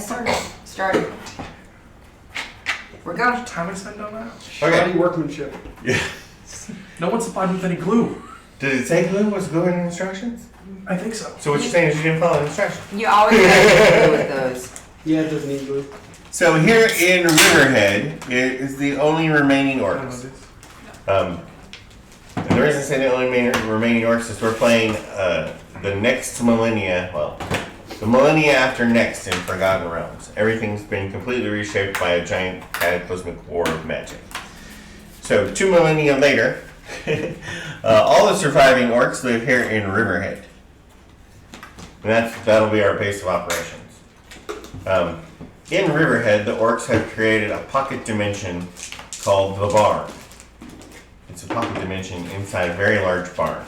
Start. We're going. How much time I spend on that? Okay. Workmanship. Yeah. No one supplied me with any glue. Did it say glue was glue in the instructions? I think so. So what you're saying is you didn't follow the instructions? You always have to do with those. Yeah, it doesn't need glue. So here in Riverhead is the only remaining orcs. And the reason I say the only remaining orcs is we're playing the next millennia, well, the millennia after next in Forgotten Realms. Everything's been completely reshaped by a giant cataclysmic war of magic. So 2 millennia later, all the surviving orcs live here in Riverhead. And that'll be our base of operations. In Riverhead, the orcs have created a pocket dimension called the Barn. It's a pocket dimension inside a very large barn.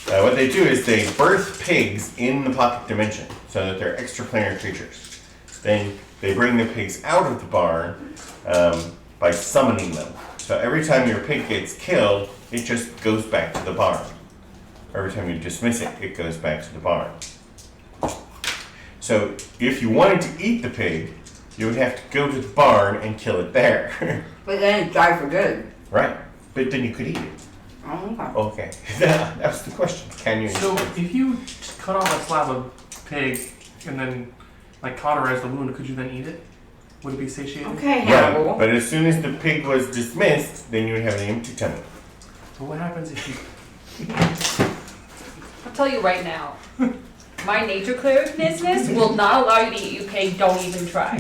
What they do is they birth pigs in the pocket dimension so that they're extraplanar creatures. Then they bring the pigs out of the barn by summoning them. So every time your pig gets killed, it just goes back to the barn. Every time you dismiss it, it goes back to the barn. So if you wanted to eat the pig, you would have to go to the barn and kill it there. But then it died for good. Right. But then you could eat it. Oh, Okay. That was the question. Can you eat So it? if you just cut off a slab of pig and then like cauterize the wound, could you then eat it? Would it be satiated? Okay, Right. Hannibal. But as soon as the pig was dismissed, then you would have an empty tummy. But what happens if you... I'll tell you right now. My nature clericness will not allow you to eat you pig. Don't even try.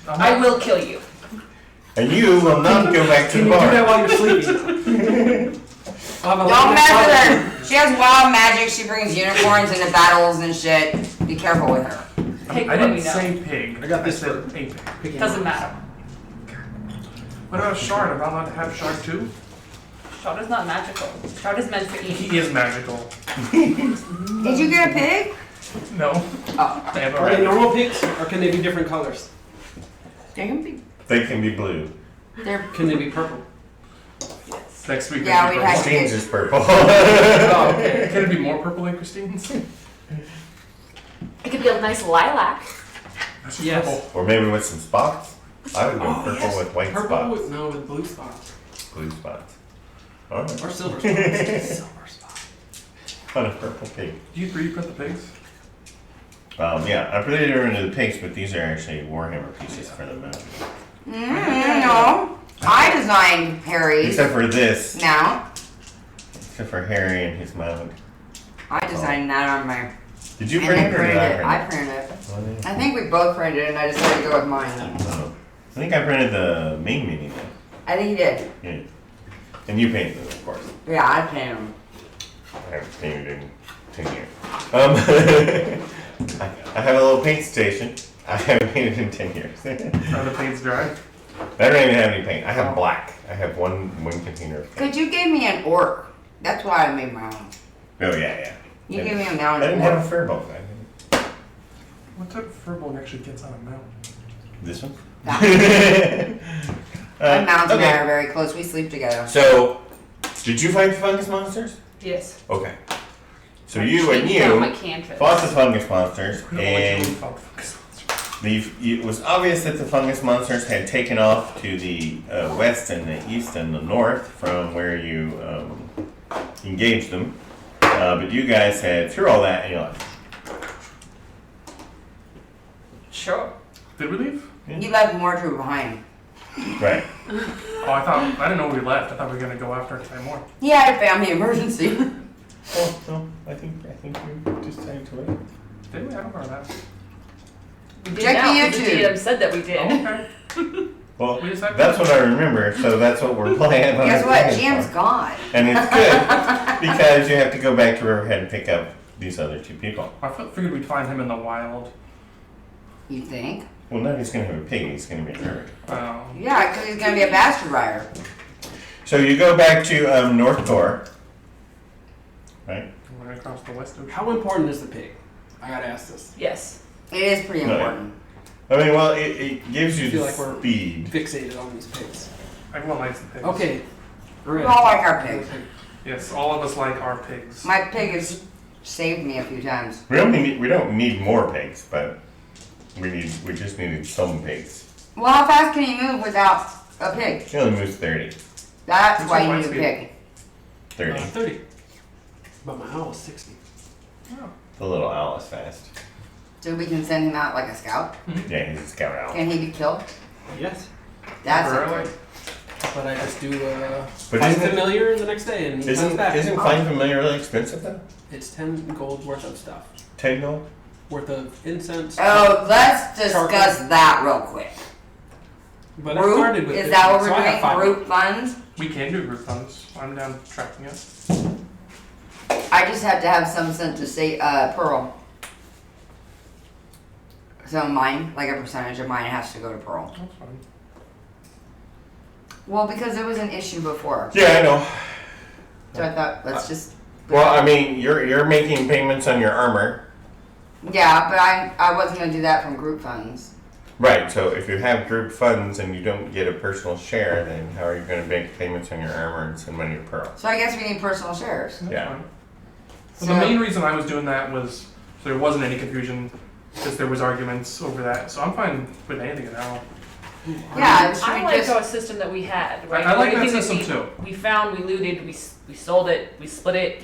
I will kill you. And you will not go back to Can the you do that barn. while you're sleeping? Don't mess with her. She has wild magic. She brings unicorns into battles and shit. Be careful with her. Pig, I let me didn't know. say pig. I got this said for- a pig. Doesn't matter. What about shard? Am I allowed to have shard too? Shard is not magical. Shard is meant for eating. He is magical. Did you get a pig? No. Oh. I have a Are they rabbit. normal pigs, or can they be different colors? They can be. They can be blue. They're. Can they be purple? Next week. Yeah, maybe we'd have purple. Christine's is purple. Oh, okay. Can it be more purple than Christine's? It could be a nice lilac. That's just Yes. purple. Or maybe with some spots. I would go Oh, purple yes. with white Purple spots. with, no, with blue spots. Blue spots. Alright. Or silver spots. Silver spots. Fun of purple pig. Do you 3D print the pigs? Yeah, I put it into the pigs, but these are actually Warhammer pieces for the mount. No. I designed Harry's Except for this. mount. Except for Harry and his mount. I designed that on my. Did you And print they it or printed did I it. print I it? printed it. Oh, yeah. I think we both printed it, and I decided to go with mine. Oh. I think I printed the main mini though. I think you did. Yeah. And you painted them, of course. Yeah, I painted them. I haven't painted in 10 years. I have a little paint station. I haven't painted in 10 years. Are the paints dry? I don't even have any paint. I have black. I have one container of paint. Because you gave me an orc. That's why I made my own. Oh, yeah. You I gave me a I mount didn't of have a orc. fur boat. What type of furball actually gets on a mount? This one? My mounts and I okay. are very close. We sleep together. So, did you fight the fungus monsters? Yes. Okay. So I you and changed out my you cantrips. fought the fungus monsters, I don't like and you felt fungus. it was obvious that the fungus monsters had taken off to the west and the east and the north from where you engaged them. But you guys had through all that and you left. Sure. Did we leave? You left Mordru behind. Right. Oh, I didn't know we left. I thought we were gonna go after more. He had a family emergency. Oh, no, I think we decided to wait. Did we? I don't remember that. We did Check now, the 'cause YouTube. DM said that we did. Oh, okay. Well, Wait a second. that's what I remember, so that's what we're playing. Guess what? GM's gone. And it's good because you have to go back to Riverhead and pick up these other 2 people. I figured we'd find him in the wild. You think? Well, now he's going to have a pig, he's going to be a bird. Yeah, because he's going to be a bastard rider. So you go back to North Tor, right? We're gonna cross the west ocean. How important is the pig? I gotta ask this. Yes. It is pretty No. important. I mean, well, it gives you I feel the like we're- speed. Fixated on these pigs. Everyone likes the pigs. Okay. We all like our pigs. Yes, all of us like our pigs. My pig has saved me a few times. We don't need more pigs, but We just needed some pigs. Well, how fast can he move without a pig? He only moves 30. That's What's why his you mind need a speed? pig. 30. 30. But my owl is 60. The little owl is fast. So we can send him out like a scout. Yeah, he's a scout owl. Can he be killed? Yes. That's Temporarily? okay. But I just do But find isn't it- familiar the next day and he comes back. Isn't Find Familiar really expensive though? It's 10 gold worth of stuff. 10 gold? Worth of incense. Oh, let's discuss that real quick. But I started Group? with Is 50, that what so we're I have doing? 5 Group funds? We can do group funds. I'm down tracking it. I just have to have some sense to say Pearl. So mine, like a percentage of mine has to go to Pearl. That's fine. Well, because it was an issue before. Yeah, I know. So I thought, let's just. Well, I mean, you're making payments on your armor. Yeah, but I wasn't gonna do that from group funds. Right, so if you have group funds and you don't get a personal share, then how are you going to make payments on your armor and send money to Pearl? So I guess we need personal shares. That's Yeah. fine. So, Well, the main reason I was doing that was so there wasn't any confusion because there was arguments over that. So I'm fine with anything now. yeah, should I we like just? our system that we had, right? I like that Everything system we, too. We found, we looted, we sold it, we split it,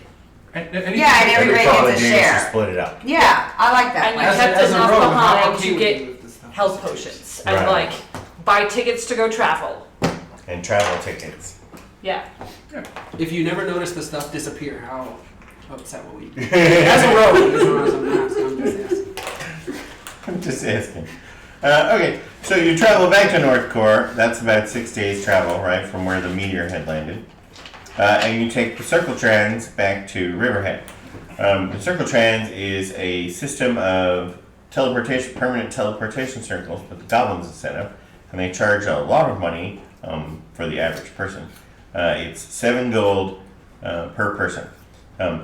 Anything Yeah, and everybody Every gets a game share. should split it up. Yeah, I like that. And you plan. kept As a enough rogue, how behind okay to would get you with this stuff? health potions and Right. like buy tickets to go travel. And travel tickets. Yeah. If you never notice the stuff disappear, how upset will we be? As As a rogue, is what I'm asking. I'm just asking. Okay, so you travel back to North Core. That's about 6 days travel, right, from where the meteor had landed. And you take the Circle Trans back to Riverhead. The Circle Trans is a system of teleportation, permanent teleportation circles that the goblins have set up, and they charge a lot of money for the average person. It's 7 gold per person.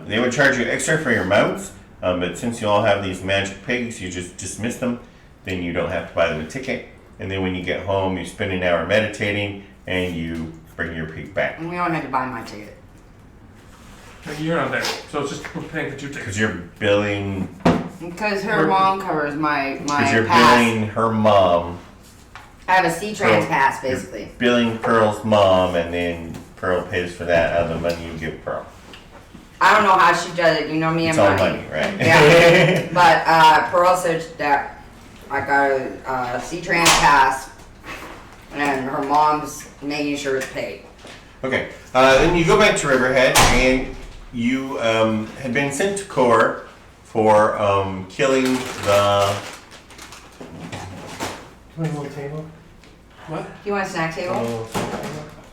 They would charge you extra for your mounts, but since you all have these magic pigs, you just dismiss them. Then you don't have to buy them a ticket. And then when you get home, you spend an hour meditating, and you bring your pig back. And we don't have to buy my ticket. You're not there, so it's just we're paying for 2 tickets. Because you're billing, Because her mom covers my because you're pass. billing her mom, I have a C-Trans Pearl. pass, basically. billing Pearl's mom, and then Pearl pays for that out of the money you give Pearl. I don't know how she does it. You know me It's and all money. money, right? Yeah. But Pearl said that I got a C-Trans pass, and her mom's making sure it's paid. Okay, then you go back to Riverhead, and you had been sent to Core for killing the. Do you want a little table? What? Do you want a snack table?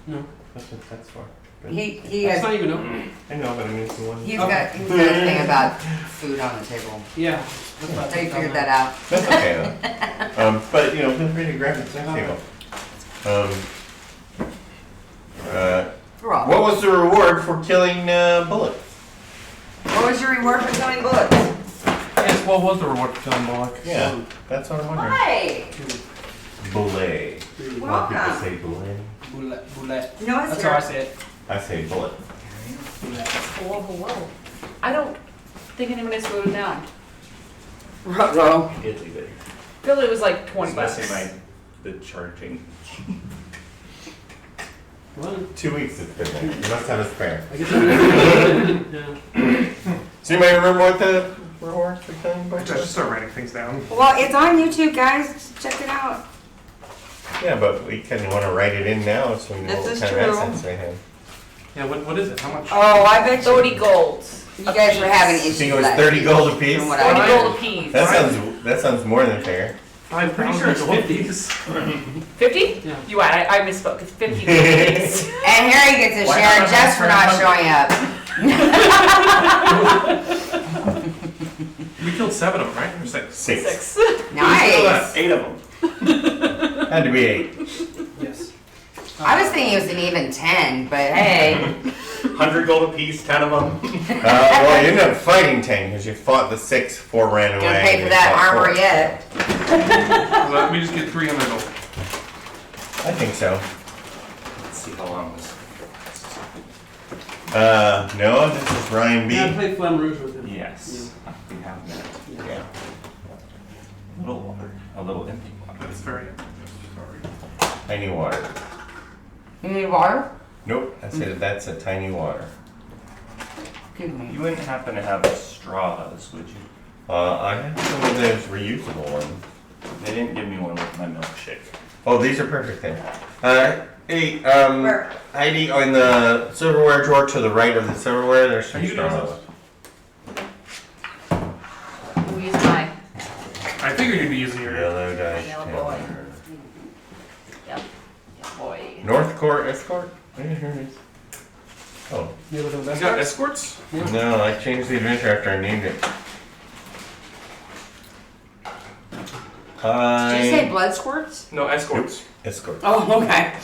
No. That's what that's for. He That's has. not even open. I know, but I mean, it's the one. He's got a thing about food on the table. Yeah. So you figured that out. That's okay though. But you know, feel free to grab the snack table. We're all- What was the reward for killing Bullet? What was your reward for killing bullets? Yes, what was the reward for killing Bullock? Yeah, that's what I'm wondering. Hi. Bullet. A lot of people Welcome. say bullet. Bullet. No, it's That's here. how I say it. I say bullet. Bullet. Whoa, whoa, whoa. I don't think anyone has wrote it down. Ruh-roh. I did leave it. I feel it was like 20 It's bucks. messing the charging. Well, 2 weeks it's been there. You must have a spare. I guess yeah. Does anybody remember what the reward for killing I Bullet just was? start writing things down. Well, it's on YouTube, guys. Just check it out. Yeah, but we kind of want to write it in now so we know This what is kind true. of accents they have. Yeah, what is it? How much? Oh, I bet you 30 golds. you guys were having You issues think it was last 30 week gold apiece? from what 40 I gold apiece. That sounds more than fair. I'm pretty sure it's 50s. 50? Yeah. You are. I misspoke. It's 50 gold apiece. And Harry gets a Why share not just for not have showing up. We killed 7 of them, right? Or 6? 6. 6. Nice. 8 of them. Had to be 8. Yes. I was thinking it was an even 10, but hey. 100 gold apiece, 10 of them. Well, you ended up fighting 10 because you fought the 6, 4 ran away. Gonna pay and for you that fought armor 4. yet. Let me just get 300 gold. I think so. Let's see how long this. No, this is Ryan B. Yeah, I played Flamme Rouge with him. Yes, we have that. Yeah. A little longer. A little empty water. That's very sorry. Tiny water. You need water? Nope, I said that's a tiny water. Excuse me. You wouldn't happen to have straws, would you? I have some of those reusable ones. They didn't give me one with my milkshake. Oh, these are perfect then. Hey, Where? Heidi, on the silverware drawer to the right of the silverware, there's Are some you doing straws. Who used my I figured you'd be using your. Yellow dice. Yellow boy. Yep. Yeah, boy. North Court Escort? Here it is. Oh. You looking at You that? got escorts? No, I changed the adventure after I named it. Did you say blood squirts? No, escorts. Escort. Oh, okay.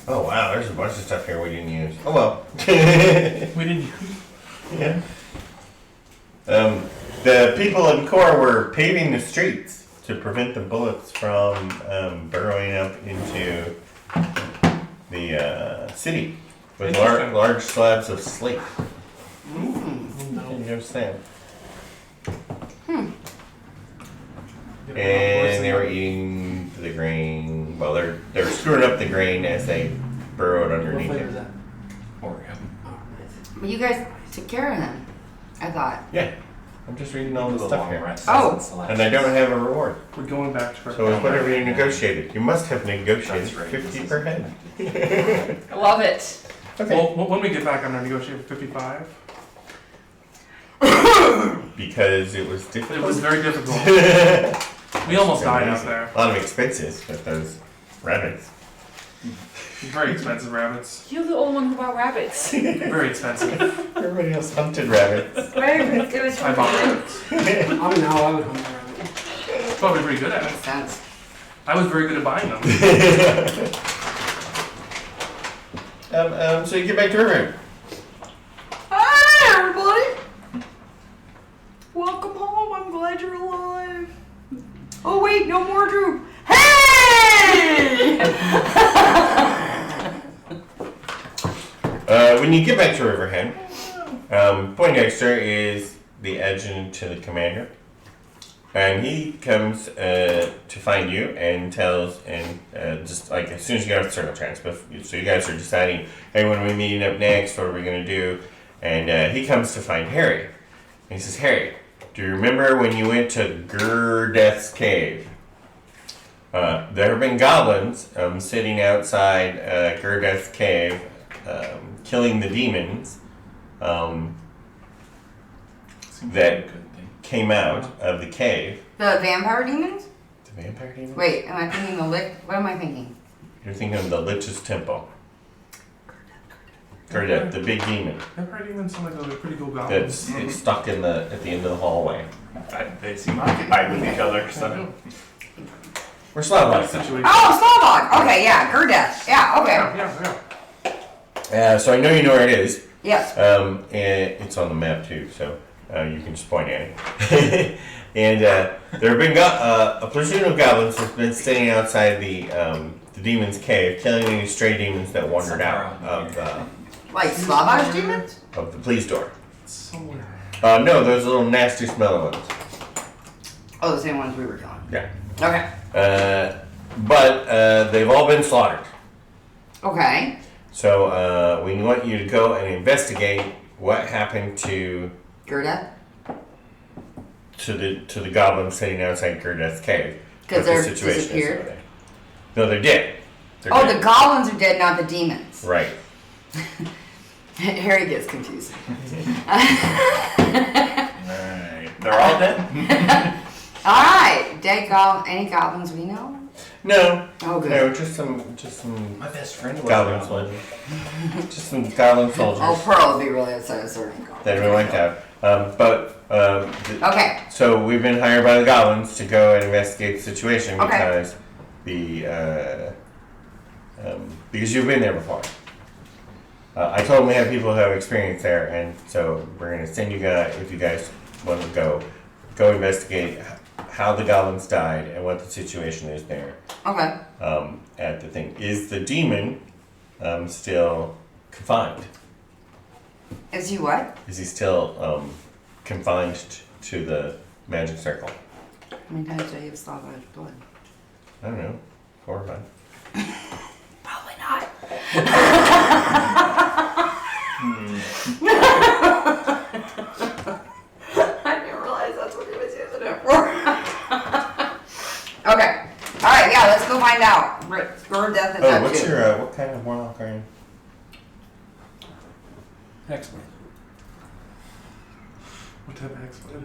Oh wow, there's a bunch of stuff here we didn't use. Oh well. We didn't. Yeah. The people in Core were paving the streets to prevent the bullets from burrowing up into the city with Interesting. large slabs of slate. Mm. I didn't notice that. Hmm. And they were eating the grain. Well, they're screwing up the grain as they burrowed What underneath flavor is it. that? Oreo. Oh, nice. But you guys took care of them, I thought. Yeah, I'm just reading all the The stuff long here, rest. Oh. and I don't have a reward. We're going back to our. So it's whatever you negotiated. You must have negotiated That's right. 50 per head. I love it. Okay. Well, when we get back, I'm gonna negotiate for 55. Because it was difficult. It was very difficult. We almost died out there. A lot of expenses with those rabbits. Very expensive rabbits. You're the only one who bought rabbits. Very expensive. Everybody else hunted rabbits. It was I bought rabbits. I don't know. I would hunt around. Probably pretty good at Makes it. sense. I was very good at buying them. So you get back to River. Hi, everybody. Welcome home. I'm glad you're alive. Oh, wait, no more Drew. Hey! When you get back to Riverhead, Poindexter is the adjutant to the commander. And he comes to find you and tells, and just like as soon as you get off the circle trance, so you guys are deciding, hey, when are we meeting up next? What are we going to do? And he comes to find Harry. And he says, Harry, do you remember when you went to Gurdeth's cave? There have been goblins sitting outside Gurdeth's cave, killing the demons that came out of the cave. The vampire demons? The vampire demons? Wait, am I thinking the lich? What am I thinking? You're thinking of the Lich's Temple. Gurdeth, the big demon Vampire demons sound like a pretty cool goblin. that's it's stuck in the at the end of the hallway. They seem occupied with each other, so. We're Slavonic. Situation. Oh, Slavog. Okay, yeah, Gurdeth. Yeah, okay. Yeah. So I know you know where it is. Yes. And it's on the map too, so you can just point at it. And there have been a platoon of goblins that's been standing outside the demon's cave, killing any stray demons that wandered out of Like Slavoj demons? the police door. Somewhere. No, those little nasty smelling ones. Oh, the same ones we were killing. Yeah. Okay. But they've all been slaughtered. Okay. So we want you to go and investigate what happened to Gurdeth? the goblins sitting outside Gurdeth's cave. Because What the they're situation is disappeared? over there. No, they're dead. They're Oh, dead. the goblins are dead, not the demons. Right. Harry gets confused. Alright. They're all dead? Alright, dead any goblins we know? No. Oh, good. No, just some My best friend was goblin a soldiers. Just some goblin soldiers Oh, Pearl would be really upset at certain goblins. that we went out. Okay. So we've been hired by the goblins to go and investigate the situation Okay. because because you've been there before. I told them we have people who have experience there, and so we're going to send you guys, if you guys want to go investigate how the goblins died and what the situation is there. Okay. At the thing, is the demon still confined? Is he what? Is he still confined to the magic circle. How many times do I use Slava blood? I don't know, 4 or 5. Probably not. I didn't realize that's what he was using it for. Okay. Alright, yeah, let's go find out. Score of death and Oh, what's tattoo. your, what kind of warlock are you? Hexblade. What type of hexblade?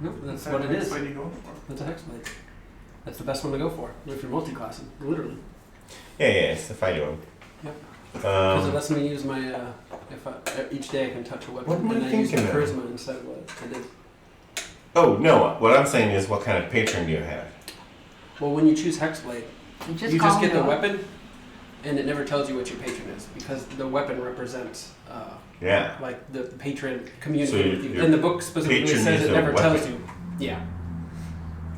Nope, that's type what of it is. hexblade are you going for? That's a hexblade. That's the best one to go for if you're multi-classing, literally. Yeah, it's the fighting one. Yep. Because it Um, lets me use my, each day I can touch a weapon, What am I and I use my thinking of? charisma instead of what I did. oh, no, what I'm saying is what kind of patron do you have? Well, when you choose Hexblade, You you call just get me the up. weapon, and it never tells you what your patron is, because the weapon represents, Yeah. like, the patron community So with you. your And the book specifically patron says is it a never tells weapon. you. Yeah.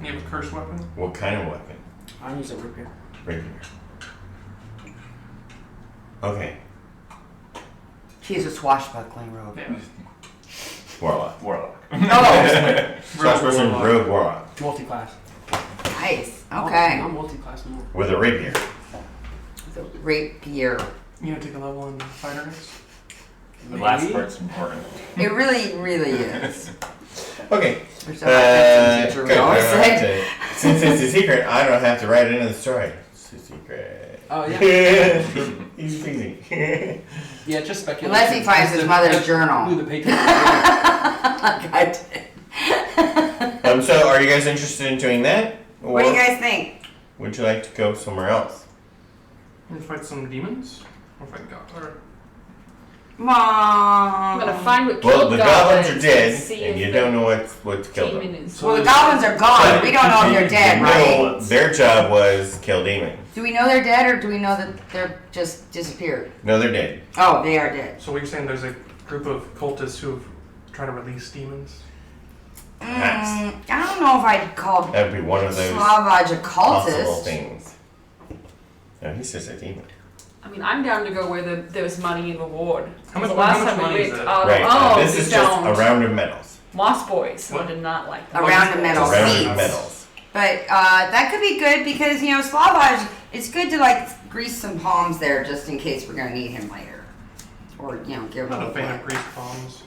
You have a cursed weapon? What kind of weapon? I'm using rapier. Rapier. Okay. She's a swashbuckling rogue. Yeah. Warlock. Warlock. Oh, Slash person, warlock. rogue warlock. Multi-class. nice. Okay. I'm multi-class more. With a rapier. The rapier. You gonna take a level in fighter next? The last Maybe? part's important. It really, really is. Okay. Or so my teacher would good. always I don't have say. to- since it's a secret, I don't have to write it into the story. It's a secret. Oh, yeah. Easy peasy. Yeah, just speculation. Unless he finds As his to mother's who journal. the patron is. I did. So, are you guys interested in doing that? Or What do you guys think? would you like to go somewhere else? You fight some demons? Or fight God? Or Mom. I'm gonna find what Well, killed the goblins are and dead, see and if you the don't know what's killed them. demon is. Well, the goblins are gone. We don't know if they're dead, right? No, their job was kill demons. Do we know they're dead, or do we know that they're just disappeared? No, they're dead. Oh, they are dead. so what you're saying? There's a group of cultists who have tried to release demons. I don't know if I'd call That would be one of those Slavage a possible cultist. things. No, he's just a demon. I mean, I'm down to go where there's money and reward. How much- The last how much time we money is went, it? out Right. of, this we is just found a round of medals. Moss Boys, who What? did not like A them. round of A medals. round Seeds. of medals. But that could be good because, you know, Slavage, it's good to, like, grease some palms there just in case we're going to need him later. Or, you know, give I'm him not a fan a of greased palms.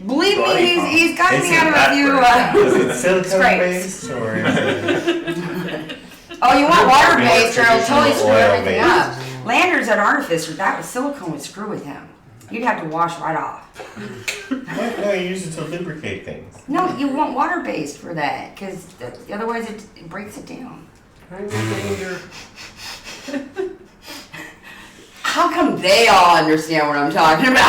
Believe Body me, palms. he's gotten me Isn't out of a that few. great? Is it silicone Scrapes. based or is it Oh, you want water More based or it'll totally traditional screw everything oil-based. up. Landers at Artificer, that was silicone would screw with him. You'd have to wash right off. what? No, you use it to lubricate things. No, you want water based for that because otherwise it breaks it down. I'm in danger. How come they all understand what I'm talking about?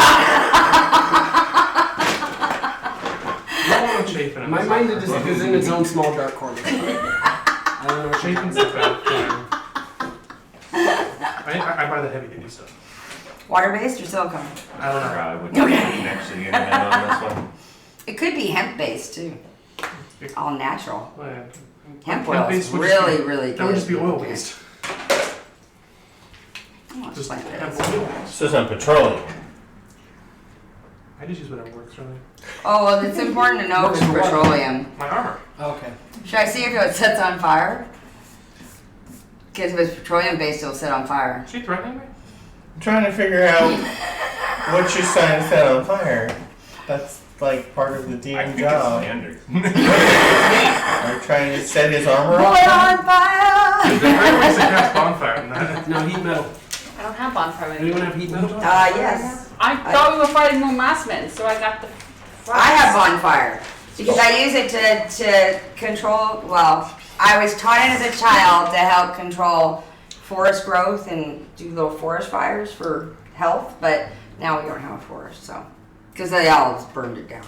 I don't want chafing. My mind is just is in its own small dark corner. I don't know what Chafing's the bad thing. I buy the heavy duty stuff. Water based or silicone? I don't know. I would Okay. actually get in on this one. It could be hemp based too. All natural. Well, yeah. Hemp oil is Hemp-based would just really, be- really good. That would just be oil based. Oh, Just like hemp this. oil based. So it's on petroleum. I just use whatever works really. Oh, well, it's important to know if it's petroleum. My armor. Okay. Should I see if it sets on fire? Because if it's petroleum based, it'll set on fire. Is she threatening me? I'm trying to figure out what your sign set on fire. That's like part of the I DM think job. it's Leander. Are you trying to set his armor Put off? on fire! There's better ways to cast bonfire than that. No, heat metal. I don't have bonfire Anyone anymore. have heat metal? Yes. I thought we were fighting more mass men, so I got the. I have bonfire because I use it to control. Well, I was taught it as a child to help control forest growth and do little forest fires for health. But now we don't have a forest, so because the elves burned it down.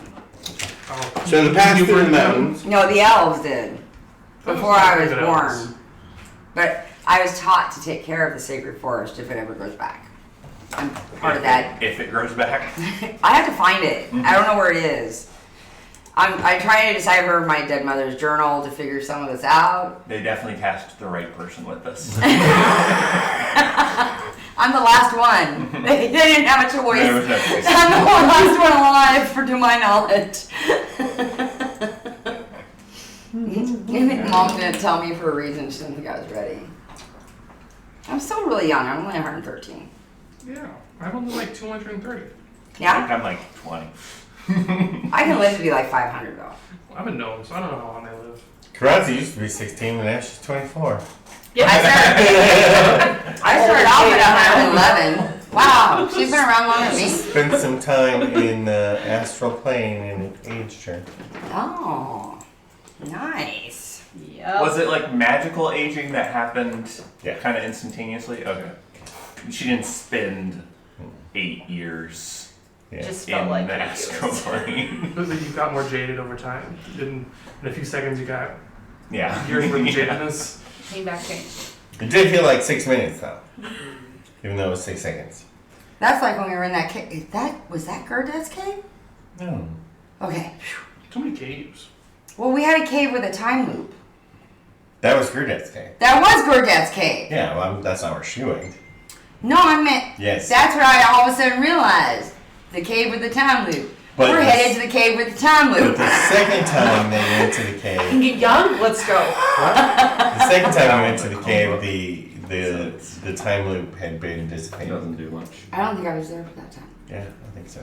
Oh. So the path You through the burned down? mountains. No, the elves did That before I was good elves. born. But I was taught to take care of the sacred forest if it ever goes back. I'm part of that. If it grows back. I have to find it. I don't know where it is. I'm trying to decipher my dead mother's journal to figure some of this out. They definitely tasked the right person with this. I I'm the last one. They didn't have a choice. There was no choice. I'm the last one alive, to my knowledge. I think Mom didn't tell me for a reason. She didn't think I was ready. I'm still really young. I'm only 113. Yeah, I'm only like 230. Yeah? I'm like 20. I can live to be like 500 though. I'm a gnome, so I don't know how long I live. Karatzi used to be 16, and now she's 24. I started off at 111. Wow, she's been around longer than me. Spent some time in the astral plane and it aged her. Oh, nice. Yep. Was it like magical aging that happened Yeah. kind of instantaneously? Okay. She didn't spend 8 years Yeah. Just in felt like the it astral was. plane. You got more jaded over time. In a few seconds, you got Yeah. years worth of Yeah. jadedness. Came back changed. It did feel like 6 minutes though, even though it was 6 seconds. That's like when we were in that cave. Was that Gerdet's cave? No. Okay. Too many caves. Well, we had a cave with a time loop. That was Gerdet's cave. That was Gerdet's cave. Yeah, well, that's not where she went. No, I meant. Yes. That's what I all of a sudden realized. The cave with the time loop. But We're the- headed to the cave with the time But loop. the second time they went to the cave, Get young? Let's go. the second time we went to the cave, the time loop had been dissipated. Doesn't do much. I don't think I was there for that time. Yeah, I think so.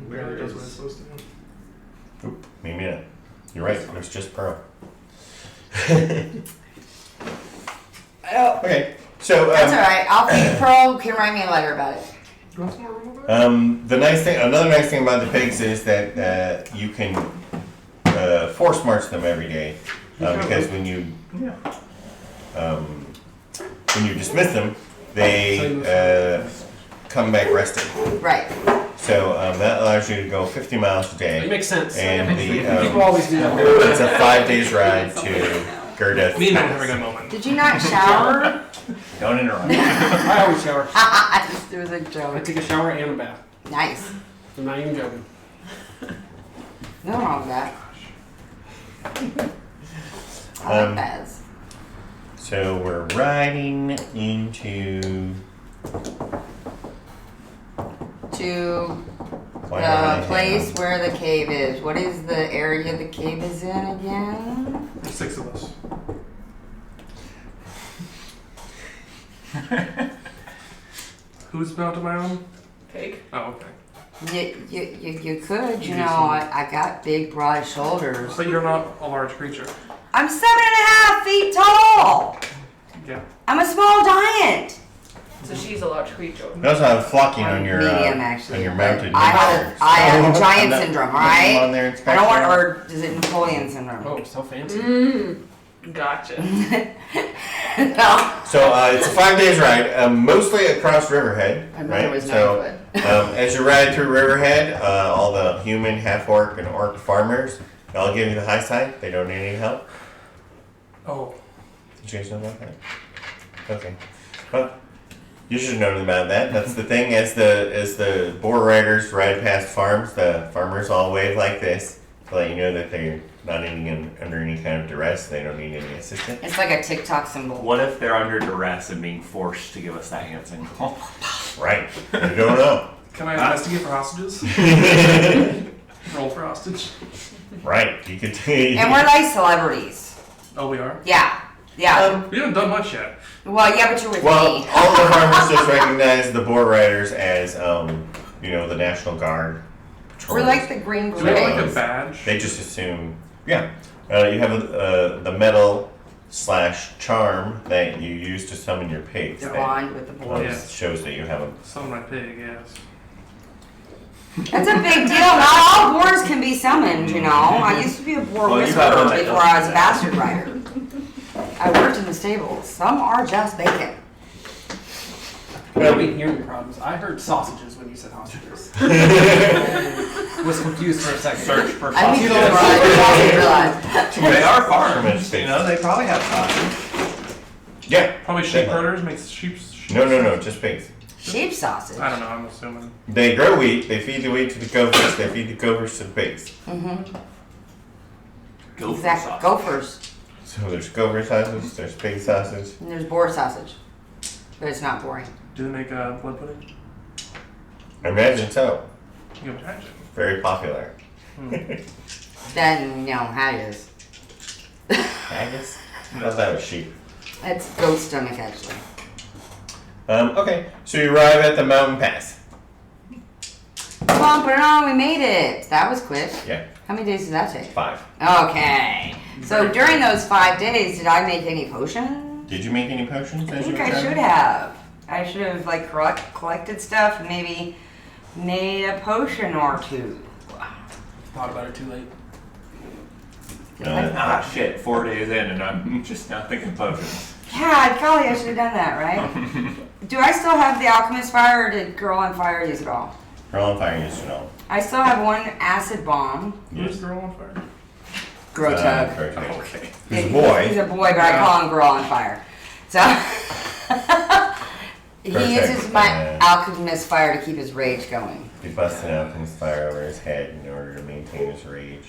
Barely does what it's supposed to do. Oop, maybe not. You're right. It was just Pearl. Oh, Okay, so that's all right. I'll think Pearl can write me a letter about it. You want some more room over there? the nice thing, another nice thing about the pigs is that you can force march them every day because when you dismiss them, they come back rested. Right. So that allows you to go 50 miles a It day. makes sense. And People always do that. it's a 5 days ride to Gerdeth. Me and I'm having a moment. Did you not shower? Don't interrupt. I always shower. It was a I joke. take a shower and a bath. Nice. I'm not even joking. Nothing wrong with that. I like Um, baths. So we're riding into To Why don't I the place have- where the cave is. What is the area the cave is in again? There's 6 of us. Who's mounted my own? Pig. Oh, okay. You could, you know, I got big broad shoulders. But you're not a large creature. I'm 7.5 feet tall. Yeah. I'm a small giant. So she's a large creature. You also have flocking on your medium, actually. on your mounted I have miniatures. a giant I'm not syndrome, putting them right? on there, I don't want, Inspector. or is it Napoleon syndrome? Oh, so fancy. Gotcha. No. So it's a 5 days ride, mostly across Riverhead. My mother right? was So 9 foot. as you ride through Riverhead, all the human, half-orc, and orc farmers, they'll give you the high side. They don't need any help. Oh. Did you guys know about that? Okay. Well, you should have known about that. That's the thing. As the boar riders ride past farms, the farmers all wave like this to let you know that they're not under any kind of duress. They don't need any assistance. It's like a TikTok symbol. What if they're under duress and being forced to give us that hand signal? Right. You don't know. Can I investigate for hostages? Roll for hostage. Right. You could. And we're like celebrities. Oh, we are? Yeah. Yeah. We haven't done much yet. Well, yeah, but you're with Well, me. all the farmers just recognize the boar riders as, the National Guard. We're like the Green Do we have like a Berets. badge? They just assume, yeah. You have the medal / charm that you use to summon your pigs. The That bond with the boys. Yes. shows that you have a. Summon my pig, yes. That's a big deal. Not all boars can be summoned, you know. I used to be a boar Well, you got whisperer one that before I was a doesn't. bastard rider. I worked in the stables. Some are just bacon. I don't mean hearing problems. I heard sausages when you said hostages. Was confused for a second. Search for I think sausages. you realize. They are farms. They probably have sausage. Yeah. Probably sheep herders makes sheep. No, just pigs. Sheep sausage. I don't know, I'm assuming. They grow wheat, they feed the wheat to the gophers, they feed the gophers to the pigs. Mm-hmm. Go for Exactly. sausage. Gophers. So there's gopher sausage, there's pig sausage. And there's boar sausage. but it's not boring. Do they make blood pudding? I imagine so. You imagine. Very popular. Then, haggis. Haggis? I thought that was sheep. It's goat stomach, actually. Okay, so you arrive at the mountain pass. Come on, put it on. We made it. That was quick. Yeah, How many days did that take? 5. Okay. So during those 5 days, did I make any potions? Did you make any potions? I think I should have. I should have like collected stuff and maybe made a potion or 2. Thought about it too late. Ah, shit. 4 days in, and I'm just now thinking potions. Yeah, golly, I should have done that, right? Do I still have the alchemist fire, or did Girl on Fire use it all? Girl on Fire used to know. I still have 1 acid bomb. Who's Girl on Fire? Grotug. Grotug. Okay. He's a boy. He's a boy, but I call him Girl on Fire. So he Grotug, uses my alchemist fire to keep his rage going. He busts an alchemist fire over his head in order to maintain his rage.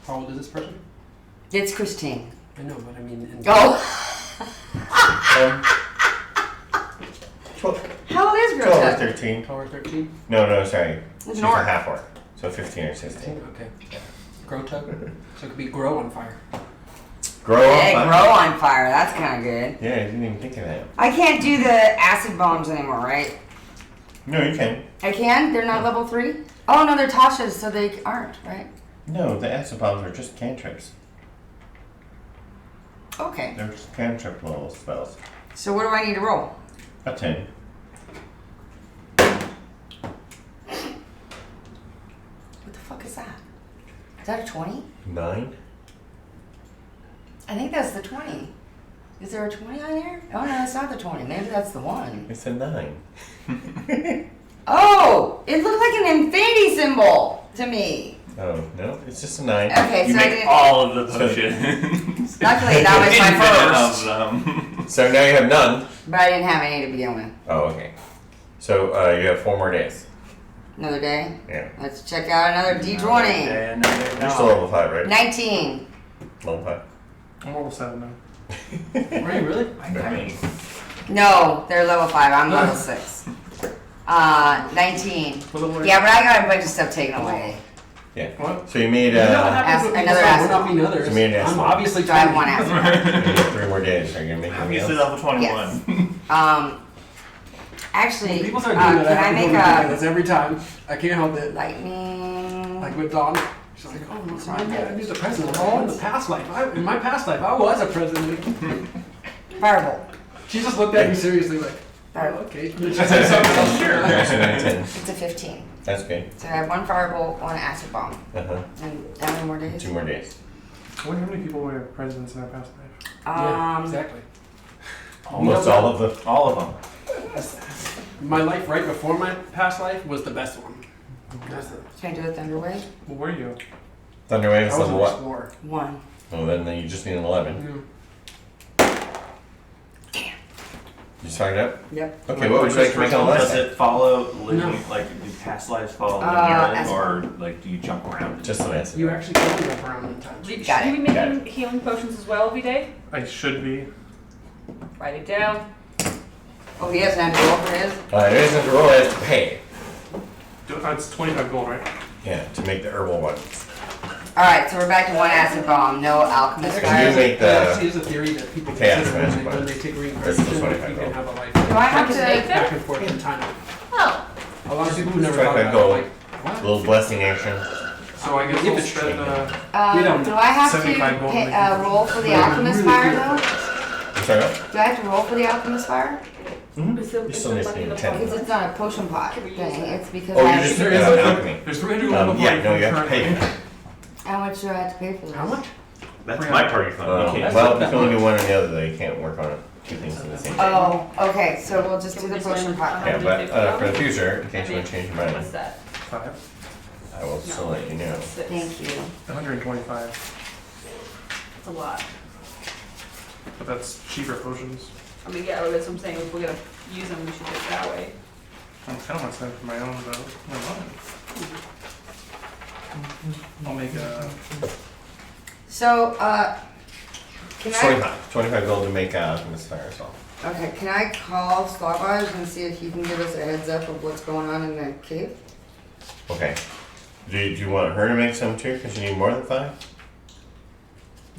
How old is this person? It's Christine. I know, but I mean. Oh, Um, 12, how old is 12 or Grotug? 13. 12 or 13? No, sorry. She's a North. half orc. So 15 or 16. Okay. Grow tug? So it could be grow on fire. Grow Hey, on Grow fire. on Fire. That's kind of good. Yeah, I didn't even think of that. I can't do the acid bombs anymore, right? No, you can. I can? They're not level 3? Oh, no, they're Tasha's, so they aren't, right? No, the acid bombs are just cantrips. Okay. They're just cantrip level spells. So what do I need to roll? A 10. What the fuck is that? Is that a 20? 9? I think that's the 20. Is there a 20 on there? Oh, no, it's not the 20. Maybe that's the 1. It's a 9. Oh! It looked like an infinity symbol to me. Oh, no, it's just a 9. Okay, You so I make didn't. all of the potions. Luckily, that was my first. Infinite of them. So now you have none. But I didn't have any to begin with. Oh, okay. So you have 4 more days. Another day. Yeah. Let's check out another D20. You're still level 5, right? 19. Level 5. I'm level 7 now. Are you really? No, they're level 5. I'm level 6. 19. What level are you? Yeah, but I got a bunch of stuff taken away. Yeah. What? So you made You know what happens when another people acid start one-upping others? So me and I'm acid. obviously So I have 20. 1 acid. you have 3 more days. Are you going to make anything Obviously else? level 21. Actually, When people start doing that, can I I have to make go look at a this every time. I can't help it. lightning? Like with Dawn. She's like, oh, no, sorry, I was a president. Oh, in the past life. In my past life, I was a president. Firebolt. She just looked at me seriously like, oh, Firebolt. okay. And then she said something else. Sure. Yeah, so 10. It's a 15. That's good. So I have 1 firebolt, 1 acid bomb. Uh-huh. And how many more days? 2 more days. I wonder how many people were presidents in our past life. Yeah, exactly. Almost all of them. All of them. My life right before my past life was the best one. That's the- Can I do a Thunderwave? What were you? Thunderwave I is was level an what? explorer. 1. Oh, then you just need an 11. Yeah. You signed up? Yep. Okay, what would you like to make on Does last time? it follow living, No. like, do past lives follow living acid or like do you jump around? Just an acid. You actually can jump around in time. Should Got we it. be Got making healing potions as well every day? I should be. Write it down. Oh, he doesn't have to roll for his? It isn't to roll, it has to pay. It's 25 gold, right? Yeah, to make the herbal one. Alright, so we're back to 1 acid bomb. No alchemist Can you fire. make That the... actually is a theory that people Chaos consider magic when one. they take That's reincarnation, the that 25 you can gold. have a life Do I have Just to? make them? back and forth in time. Oh. A lot of people who never Strike thought that about goal. it, like, what? Little blessing action. So I guess If we'll it's spend, We don't Do I have 75 gold to to make roll for the Really alchemist good. fire though? You start up? Do I have to roll for the alchemist fire? You still need to need a 10. Because it's not a potion pot thing. It's because Oh, I you have just to. There is alchemy. There's 300 gold Yeah, no, you have to pay for that. How much do I have to pay for this? How much? That's my party fund. You can't Well, set you that can only do much. one or the other, though. You can't work on two things at the same time. Oh, okay. So we'll just do the potion pot. Yeah, but for the future, in case you want to change your mind, What's that? 5. I will still let you know. 6. Thank you. 125. That's a lot. But that's cheaper potions. I mean, yeah, that's what I'm saying. If we're gonna use them, we should do it that way. I kind of want to spend for my own, but I'll make a. So, Can It's 25 gold to make this fire assault. Okay, can I call Slawbaj and see if he can give us a heads up of what's going on in the cave? Okay. Do you want her to make some too? Because you need more than 5?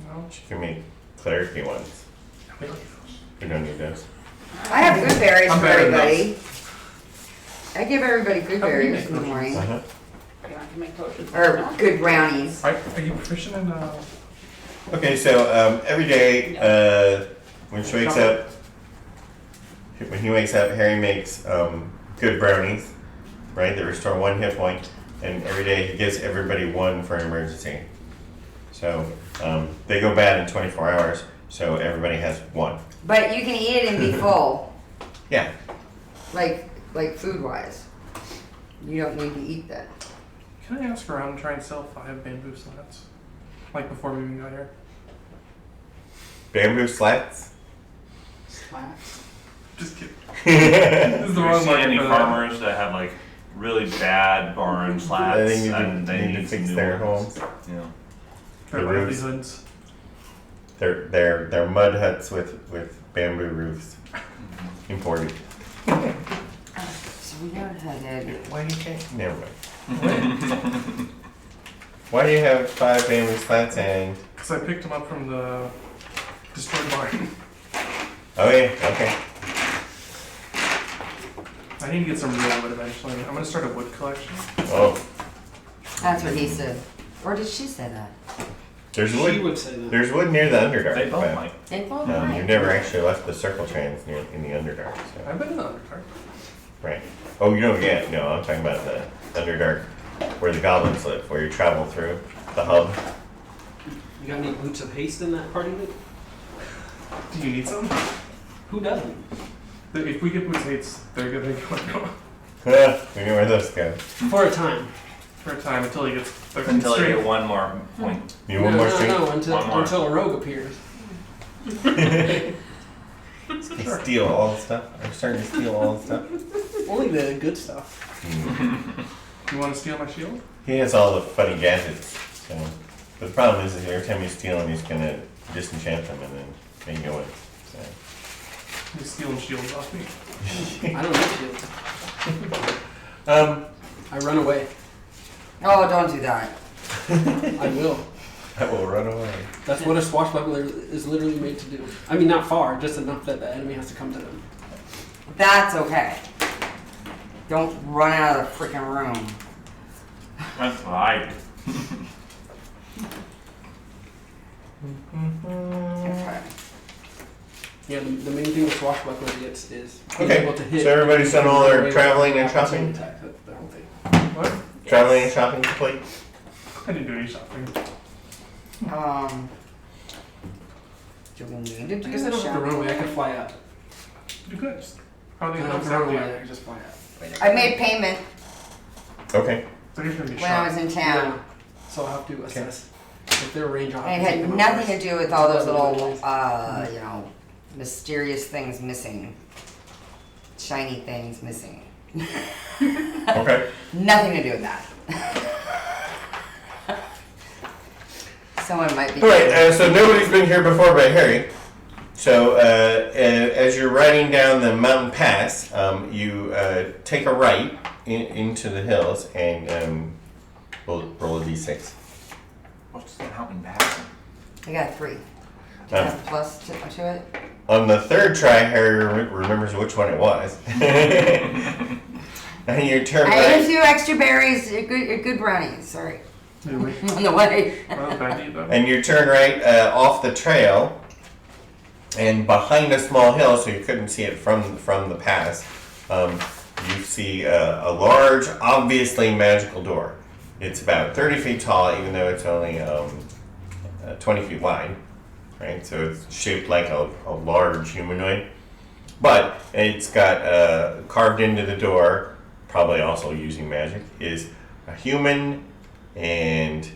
No. She can make clarity ones. We don't need We don't need those. I have good berries I'm for better than everybody. I give everybody good berries in the morning. Uh-huh. You have to make potions. Or good brownies. those. Are you proficient in Okay, so every day when she wakes up, when he wakes up, Harry makes good brownies, right? That restore 1 hit point, and every day he gives everybody 1 for an emergency. So they go bad in 24 hours, so everybody has 1. But you can eat it and be full. Yeah. Like food wise. You don't need to eat that. Can I ask around and try and sell 5 bamboo slats? Like before we even got here? Bamboo slats. Slats. Just kidding. I This is the Do you wrong see market any for that. farmers that have like really bad barn slats think you and they need to need fix some their new ones? homes. Yeah. Their The roofs. livelihoods. They're mud huts with bamboo roofs. Imported. So we know how to. Why do you can't? Never mind. Why do you have 5 bamboo slats and? Because I picked them up from the destroyed barn. Oh yeah. Okay. I need to get some real wood eventually. I'm going to start a wood collection. Oh, That's what he said. Or did she say that? there's She wood. would say that. There's wood near the Underdark. They both but, might. They both you've never actually left the circle trains in the Underdark. So. I've been in the Underdark. Right. Oh, you don't get. No, I'm talking about the Underdark, where the goblins live, where you travel through the hub. You got any boots of haste in that party? Luke? Do you need some? Who doesn't? If we get boots hates, they're going to go We know where those go. For a time. for a time until he gets 13 Until you straight. get 1 more point. You want more no, strength? no, until, One more. until a rogue appears. You steal all the stuff. I'm starting to steal all the stuff. Only the good stuff. You want to steal my shield? He has all the funny gadgets. So, but the problem is every time you steal them, he's gonna disenchant them and then make new ones. So. He's stealing shields off me. I don't need to. I run away. Oh, don't do that. I will. I will run away. That's what a swashbuckler is literally made to do. I mean, not far, just enough that the enemy has to come to them. That's okay. Don't run out of the freaking room. That's what I do. Okay. Yeah, the main thing the swashbuckler gets is being Okay, able to hit. so everybody's done all their traveling and shopping? Attack, that's the whole thing. What? Traveling and shopping complete? I didn't do any shopping. Do we need to I do guess I don't have to run away, I can fly out. You could just. How I are they don't going have to to run away, I you? can just fly out. I made payment Okay. So you're going to be when I was shot. in town. Yeah. So I'll have to assess. If they're range, I'll have And to it take had them nothing out to do with all those It's little, about you know, mysterious things missing. Shiny things missing. Okay. Nothing to do with that. Someone might be. All right. So nobody's been here before but Harry. So as you're riding down the mountain pass, you take a right into the hills and roll a d6. What's the mountain pass? I got 3. Do you Um, have plus to it? On the third try, Harry remembers which one it was. And you turn I ate a right. few extra berries, good brownies, sorry. Really? On the way. Well, bad deed, though. And you turn right off the trail, and behind a small hill, so you couldn't see it from the pass, you see a large, obviously magical door. It's about 30 feet tall, even though it's only 20 feet wide, right? So it's shaped like a large humanoid. But it's got carved into the door, probably also using magic, is a human and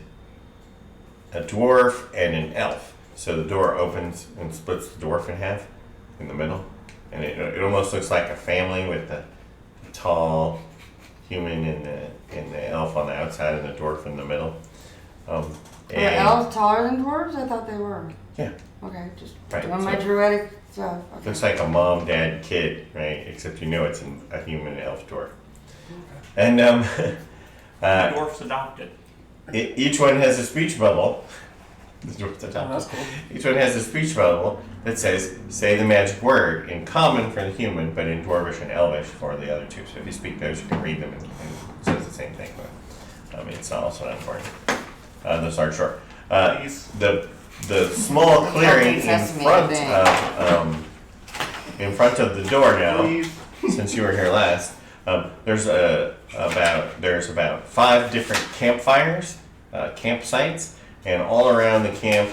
a dwarf and an elf. So the door opens and splits the dwarf in half in the middle. And it almost looks like a family with the tall human and the elf on the outside and the dwarf in the middle. Are And elves taller than dwarves? I thought they were. Yeah. Okay, just Right, doing my so- druidic stuff. Okay. looks like a mom, dad, kid, right? Except you know it's a human elf dwarf. And Dwarfs adopted. each one has a speech bubble. The dwarf's adopted. that's cool. Each one has a speech bubble that says, say the magic word in common for the human, but in dwarvish and elvish for the other two. So if you speak those, you can read them and it says the same thing, but it's also not important. Those are short. Please. The small clearing Sesame, in front of the door now, Please. since you were here last, there's about 5 different campfires, campsites, and all around the camp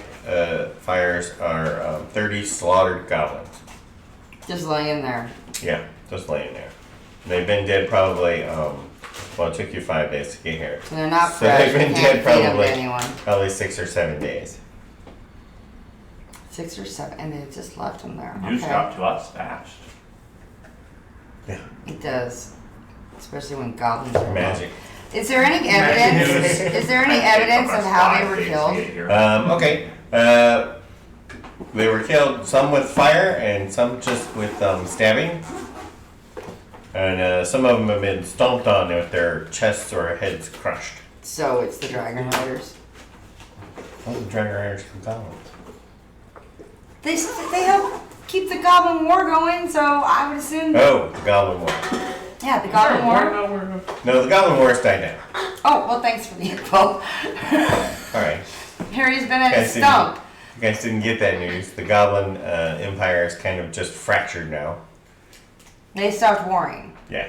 fires are 30 slaughtered goblins. Just laying there. Yeah, just laying there. They've been dead probably. Well, it took you 5 days to get here. And they're not So fresh. they've been You can't dead feed them to probably anyone. probably 6 or 7 days. 6 or 7, and they just left them there. News Okay. dropped to us fast. Yeah, It does, especially when goblins are magic. Is there any evidence? Is there any evidence of how they were killed? Okay. They were killed, some with fire and some just with stabbing. And some of them have been stomped on with their chests or heads crushed. So it's the dragon riders. Oh, the dragon riders from goblins. They help keep the goblin war going, so I would assume. Oh, the goblin war. Yeah, the goblin war. No, the goblin war's died down. Oh well, thanks for the info. All right. Harry's been at his Guys stump. You guys didn't get that news. The goblin empire is kind of just fractured now. They stopped warring. Yeah,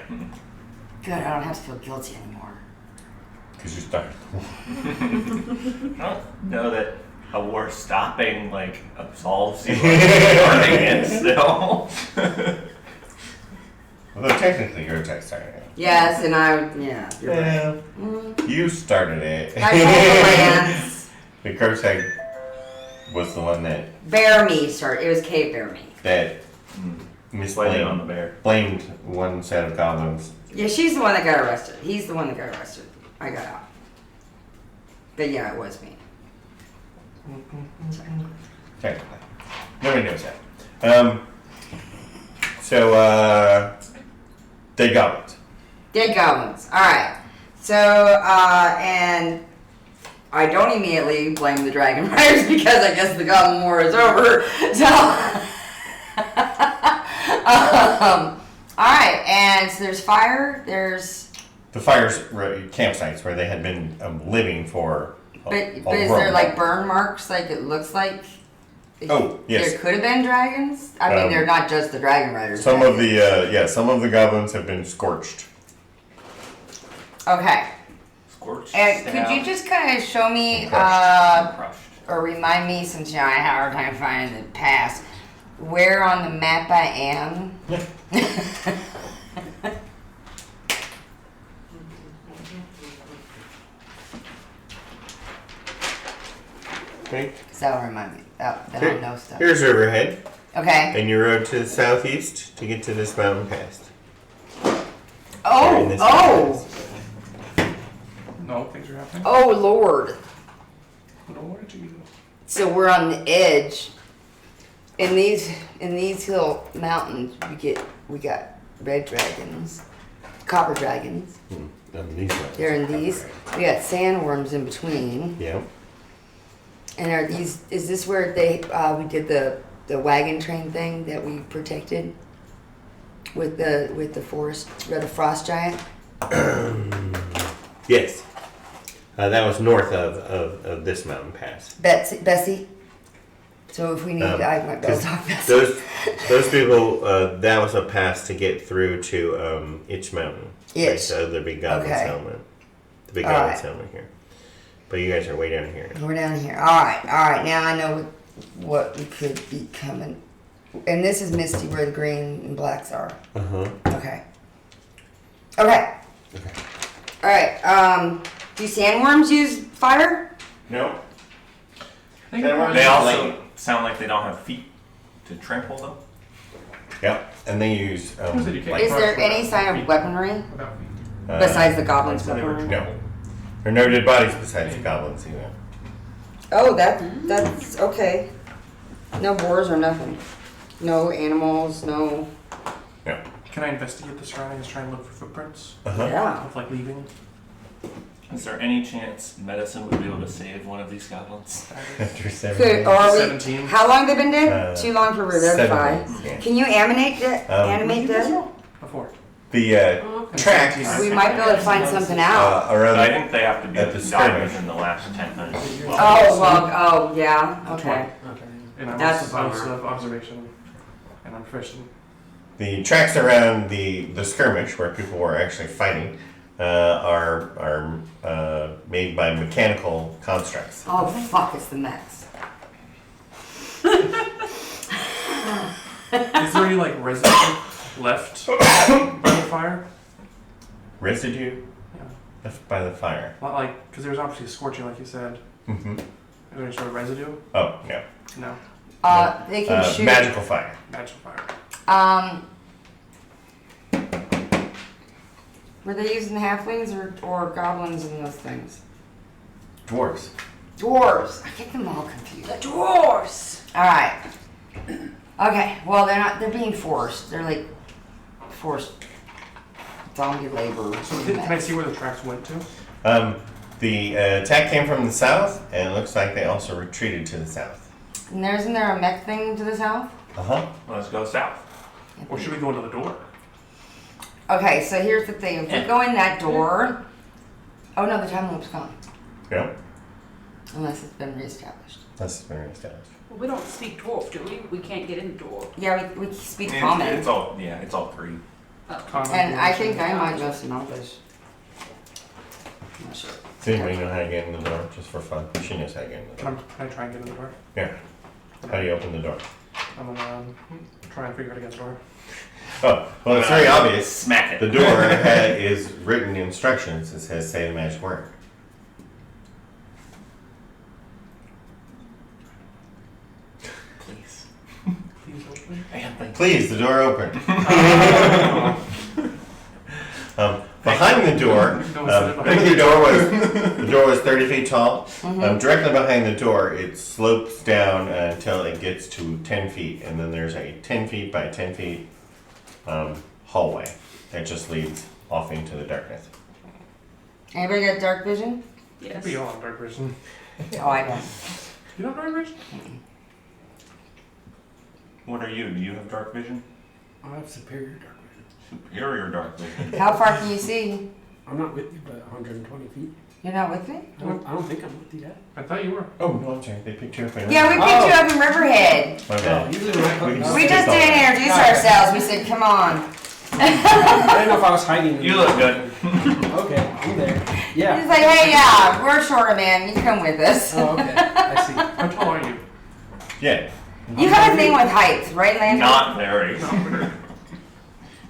Good, I don't have to feel guilty anymore. because you started. I don't know that a war stopping absolves you of starting it still. Although technically your attack started it. Yes, and you're right. Yeah, you started it. I told the lance. The Kurtag was the one that Bear meat started. It was cave bear meat. Blaming on the bear. blamed one set of goblins. Yeah, she's the one that got arrested. He's the one that got arrested. I got out. But yeah, it was me. Technically, nobody knows that. So dead goblins. Dead goblins. Alright. So, and I don't immediately blame the dragon riders because I guess the goblin war is over. So, alright, and so there's fire, there's. The fires were campsites where they had been living for. But is there burn marks like it looks like? Oh, yes. There could have been dragons? I mean, they're not just the dragon riders. Some of the goblins have been scorched. Okay. Scorched. And could you just kind of show me, Crushed. or remind me, since I had a hard time finding the past, where on the map I am? Okay. Because that'll remind me. That'll know stuff. Here's Riverhead, Okay. and you rode to the southeast to get to this mountain pass. Oh! No, things are happening. Oh, Lord. No, where did you go? So we're on the edge. In these hill mountains, we got red dragons, copper dragons. They're in these. We got sandworms in between. Yeah. And are these? Is this where we did the wagon train thing that we protected with the forest, the frost giant? Yes. That was north of this mountain pass. Bessie. So if we need, I might be able to talk Bessie. Those people, that was a pass to get through to Itch Mountain. Itch. Right, so the big goblin settlement. The big All goblin right. settlement here. But you guys are way down here. We're down here. All right. Now I know what we could be coming. And this is Misty, where the green and blacks are. Uh-huh. Okay. All right. Do sandworms use fire? No. They also sound like they don't have feet to trample them. Yep. And they use Is there any sign of weaponry Without feet. besides the goblins' weaponry? No. There are no dead bodies besides the goblins, you know. Oh, that's okay. No boars or nothing. No animals, no. Yeah. Can I investigate the surroundings, try and look for footprints Yeah. of like leaving? Is there any chance medicine would be able to save one of these goblins? After 7 Could, years. or are we, 17. how long they been dead? Too long for revivify. 7 years, yeah. Can you animate them? Before. The tracks We might be able to find something out. around I think they have to be At the died skirmish. within the last 10 minutes. Oh, well, oh, yeah, okay. Okay. And I'm That's also a bummer. of observation. And I'm proficient. the tracks around the skirmish where people were actually fighting are made by mechanical constructs. Oh, fuck, it's the Mets. Is there any like residue left by the fire? Residue Yeah. left by the fire. Not like, because there was obviously scorching, like you said. Mm-hmm. Is there any sort of residue? Oh no. No. They can shoot. Magical fire. Magical fire. Were they using halflings or goblins in those things? Dwarves. Dwarves. I get them all confused. The dwarves. All right. Okay. Well, they're being forced. They're like forced zombie labor. So can I see where the tracks went to? The attack came from the south, and it looks like they also retreated to the south. And isn't there a mech thing to the south? Uh-huh. Let's go south. Or should we go into the door? Okay, so here's the thing. If we go in that door... Oh, no, the time loop's gone. Yeah. Unless it's been reestablished. That's very established. Well, we don't speak dwarf, do we? We can't get in the door. Yeah, we speak common. It's all three. Common And door. I think I might know some Elvish. I'm not sure. Does anybody know how to get in the door, just for fun? She knows how to get in the door. Can I try and get in the door? Yeah. How do you open the door? I'm gonna try and figure out against the door. Oh, well, it's very obvious. Smack it. The door is written instructions. It says, say the magic word. Please. Please open. Man, thank you. Please, the door open. Behind the door, remember the door was 30 feet tall? Directly behind the door, it slopes down until it gets to 10 feet. And then there's a 10 feet by 10 feet hallway that just leads off into the darkness. Anybody got dark vision? Yes. Be on dark vision. Oh, I don't. You don't have dark vision? What are you? Do you have dark vision? I have superior dark vision. Superior dark vision. How far can you see? I'm not with you, but 120 feet. You're not with me? I don't think I'm with you yet. I thought you were. Oh, no, I'm sorry. They picked you up. Yeah, we picked you up in Riverhead. My bad. Usually when I come, We just didn't introduce ourselves. We said, come on. I didn't know if I was hiding. You look good. Okay, I'm there. Yeah. He's like, hey, yeah, we're shorter, man. You come with us. Oh, okay. I see. How tall are you? Yeah. You have a thing with heights, right, Landon? Not very.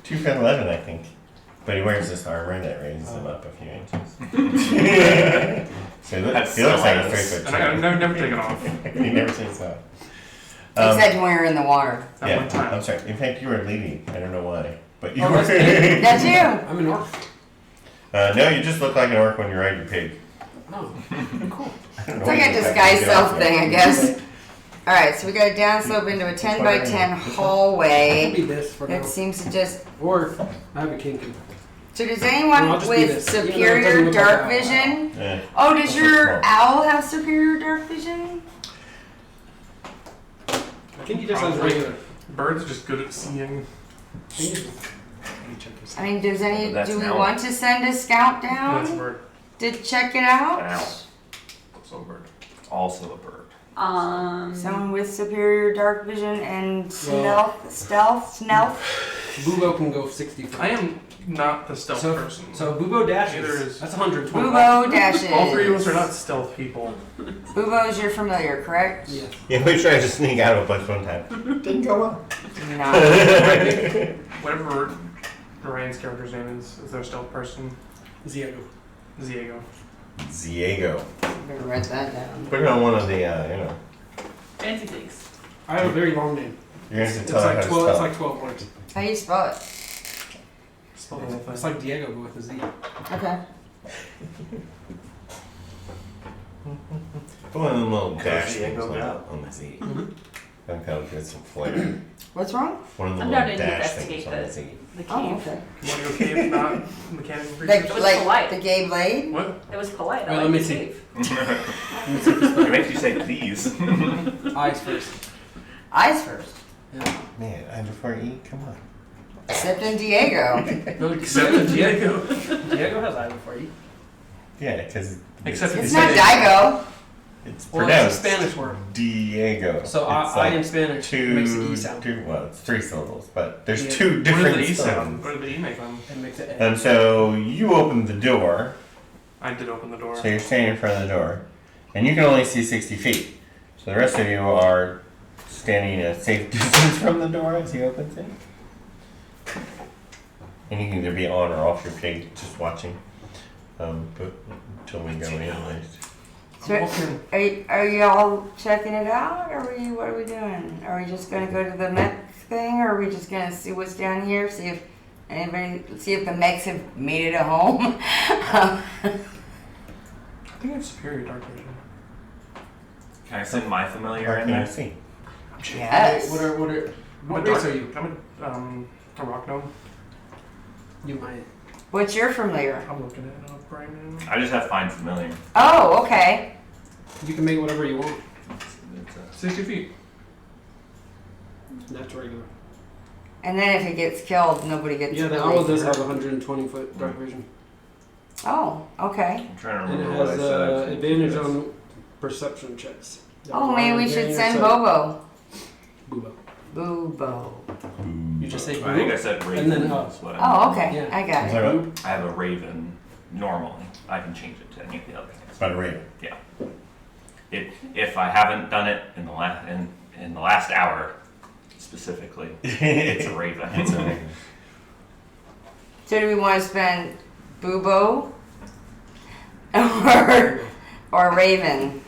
2 foot 11, I think. But he wears this armor that raises him up a few inches. So he That's looks like a nice. 3 And I've never taken off. He never takes off. Except when we were in the water. At Yeah, one time. I'm sorry. In fact, you were leading. I don't know why. But you Oh, were. That's you. I'm an orc. No, you just look like an orc when you ride your pig. Oh, cool. I don't know It's why like a you look disguise you self get thing, I off guess. Alright, so we got a downslope into a 10 by 10 It hallway. could be this for now. It seems to just... Or I have a kink. So does anyone No, I'll just be with this. Even though it doesn't superior look dark like an owl. vision? Yeah. Oh, does So your small. owl have superior dark vision? I think he just has regular. Birds are just good at seeing. I mean, does any... That's Do we an owl. want to send a scout That's a down bird. to check it out? It's also a bird. It's also a bird. Someone with superior dark vision and Well- stealth? Bubo can go 60 feet. I am not the stealth person. So Bubo dashes. Neither is- That's 120. Bubo dashes. All three of us are not stealth people. Bubo's you're familiar, correct? Yes. Yeah, we tried to sneak out of a bunch one time. Didn't go well. No. Whatever Ryan's character's name is there a stealth person? Ziego. Ziego. Ziego. Better write that down. Put it on one of the, Fancy things. I have a very long name. you're going to It's tell her how like to 12. spell It's it. like 12 words. How do you spell it? Spell the whole thing. It's like Diego, but with a Z. Okay. One of them little How's dash Diego things go? on the Z. That kind of get some flavor. What's wrong? One of the I'm little not to dash investigate things on the this. Z. The cave. Oh, okay. You want to go cave, not mechanical Like, creatures? was like polite. the gay blade? What? It was polite. Wait, I let me like the see. cave. It makes you say please. Eyes first. Eyes first. Yeah. Man, I before I eat, come on. Except in Diego. No, Except in Diego. Diego has eye before you. Yeah, because Except It's you not said Diego. it's Well, pronounced it's a Spanish word. Diego. So It's I in Spanish makes the E sound. well, it's 3 syllables, but there's Yeah. 2 Where different did the E sound? sounds. Where did the E make them? It makes it And so you open the door, I did open the door. so you're standing in front of the door, and you can only see 60 feet. So the rest of you are standing a safe distance from the door as he opens it. And you can either be on or off your pig, just watching. But until we go in, at least. So, are you all checking it out? Or what are we doing? Are we just gonna go to the mech thing, or are we just gonna see what's down here? See if the mechs have made it a home? I think it's superior dark vision. Can I send my familiar Or in can I there? see? Yes. What I'm what a race dark. are you? I'm a rock gnome. You might. What's your familiar? I'm looking it up right now. I just have find familiar. Oh, okay. You can make whatever you want. It's, 60 feet. That's regular. And then if it gets killed, nobody gets. Yeah, the really owl does hurt. have 120-foot dark vision. Oh, okay. I'm trying to And it remember what I has said. advantage on perception checks. Oh, maybe we should send Bobo. Bobo. Boobo. Boobo. You just say I think I boo. said raven. And then is what I Oh, meant. okay. Yeah. I got it. Sorry, what? I have a raven normally. I can change it to any of the other things. It's about a raven. If I haven't done it in the last hour specifically, it's a raven. It's a raven. So do we want to spend Boobo or Raven?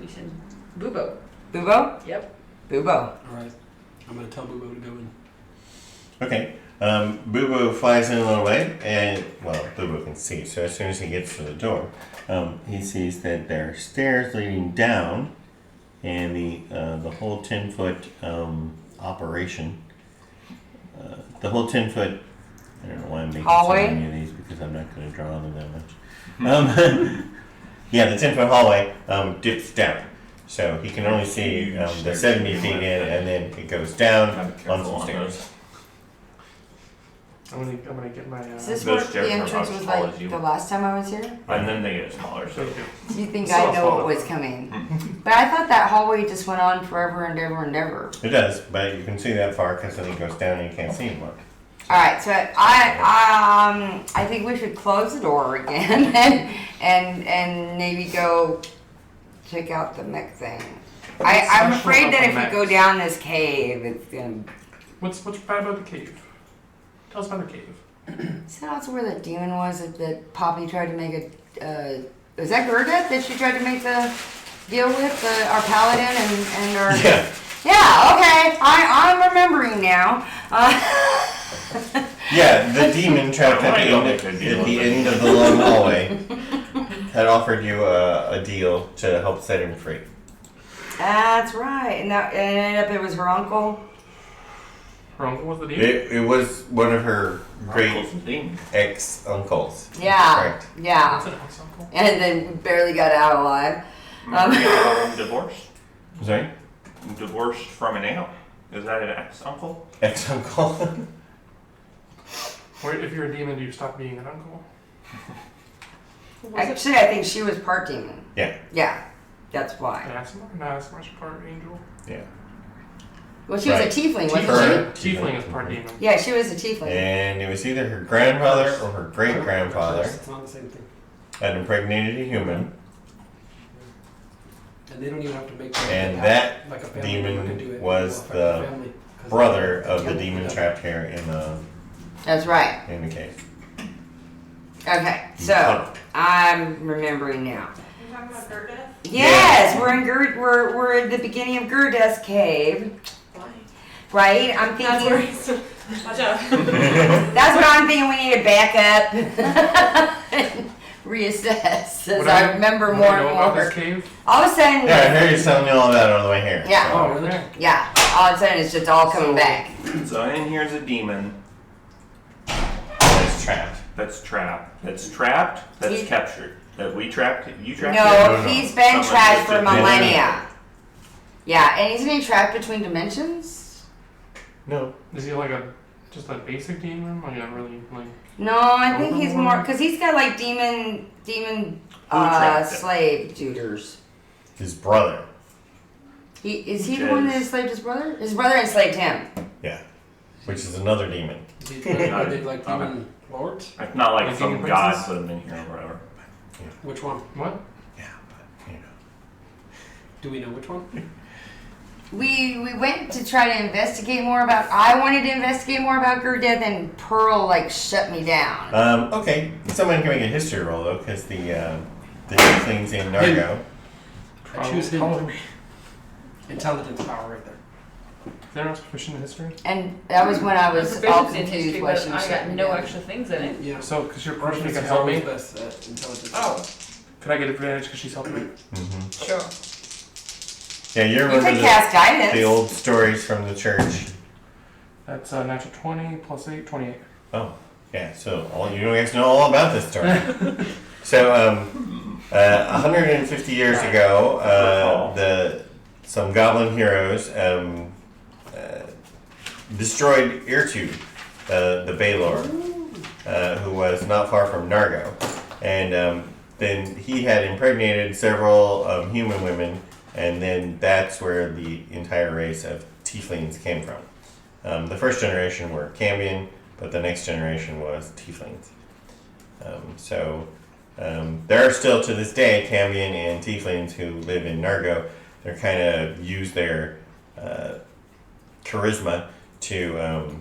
We said Boobo. Boobo? Yep. Boobo. Alright. I'm gonna tell Boobo to go in. Okay. Boo flies in a little way, and well, Boo can see. So as soon as he gets to the door, he sees that there are stairs leading down, and the whole 10-foot operation. The whole 10-foot. I don't know why I'm making Hallway? so many of these because I'm not going to draw them that much. Yeah, the 10-foot hallway dips down. So he can only see the 70 feet in, and then it goes down Gotta be on careful some on stairs. those. I'm gonna get my. Is this Those what stairs the are entrance about was as tall like as you. the last time I was here? And then they get smaller. So Thank you. Do you think Still I know follow. what was coming? But I thought that hallway just went on forever and ever and ever. It does, but you can see that far because then it goes down and you can't see anymore. All right, so I think we should close the door again and maybe go check out the mech thing. I'm special afraid about that the if we mechs? go down this cave, it's gonna. What's bad about the cave? Tell us about the cave. Is that also where the demon was that Poppy tried to make a? Was that Gerda that she tried to make the deal with our paladin and our? Yeah. Yeah. Okay. I'm remembering now. Yeah, the demon trapped at the end of the long hallway had offered you a deal to help set him free. That's right. And that and it ended up it was her uncle. Her uncle was the demon. It was one of her great Uncles and things. ex-uncles. Yeah. Correct. Yeah. What's an ex-uncle? And then barely got out alive. Divorced? Sorry? Divorced from an aunt? Is that an ex-uncle? Ex-uncle. Or if you're a demon, do you stop being an uncle? Actually, I think she was part demon. Yeah. Yeah. That's why. Asmar? No, Asmar's part angel. Yeah. Well, she was Right. a tiefling, wasn't Her- Tiefling is part demon. she? Yeah, she was a tiefling. And it was either her grandfather or her great-grandfather It's not the same thing. had impregnated a human, And they don't even have to make and like that a family demon member can do it. was It will affect the family, 'cause brother of the Yep. demon trapped here in That's right. the cave. Okay, so I'm remembering now. You talking about Gerda? Yes, we're at the beginning of Gerda's cave, right? I'm thinking Watch out. that's what I'm thinking. We need to back up, reassess as What I do remember what do more you know and about more. this cave? All of a sudden, Yeah, I heard you telling me all about it on the way here. Yeah. so- Oh, really? yeah, all of a sudden it's just all coming So- back. So in here's a demon It's trapped. that's trapped. That's He- captured. That we trapped. You trapped. No, him? he's been Someone trapped just for did- millennia. Yeah, and isn't he trapped between dimensions? No. Is he like just a basic demon? Like a really like? No, I think he's more Overlord? because he's got like demon trapped him? slave tutors. His brother. Is he the one that enslaved his brother? His brother enslaved him. Yeah. Which is another demon. Is he the big, like, demon lords? It's not like Like some demon god princes? put him in here or whatever. Which one? What? Yeah, but, Do we know which one? We went to try to investigate more about. I wanted to investigate more about Gurdeth, and Pearl like shut me down. Okay. Someone can make a history roll, though, because the things in Nargo. I choose him. Probably. Intelligence power right there. They're not proficient in history. And that was when I I'm was all proficient in confused history, why but she I shut got me no down. extra things in it. Yeah. So, because you're Proficiency proficient, you can is help me. always best at intelligence. Oh, Could I get advantage because she's helping me? Mm-hmm. sure. Yeah, you You remember could cast guidance. the old stories from the church. That's natural 20 plus 8, 28. Oh, yeah. So you guys know all about this story. So, 150 years ago, some goblin heroes destroyed Irtu, the Baylor, who was not far from Nargo, and then he had impregnated several human women, and then that's where the entire race of tieflings came from. The first generation were Cambion, but the next generation was tieflings. There are still to this day Cambion and tieflings who live in Nargo. They're kind of use their charisma to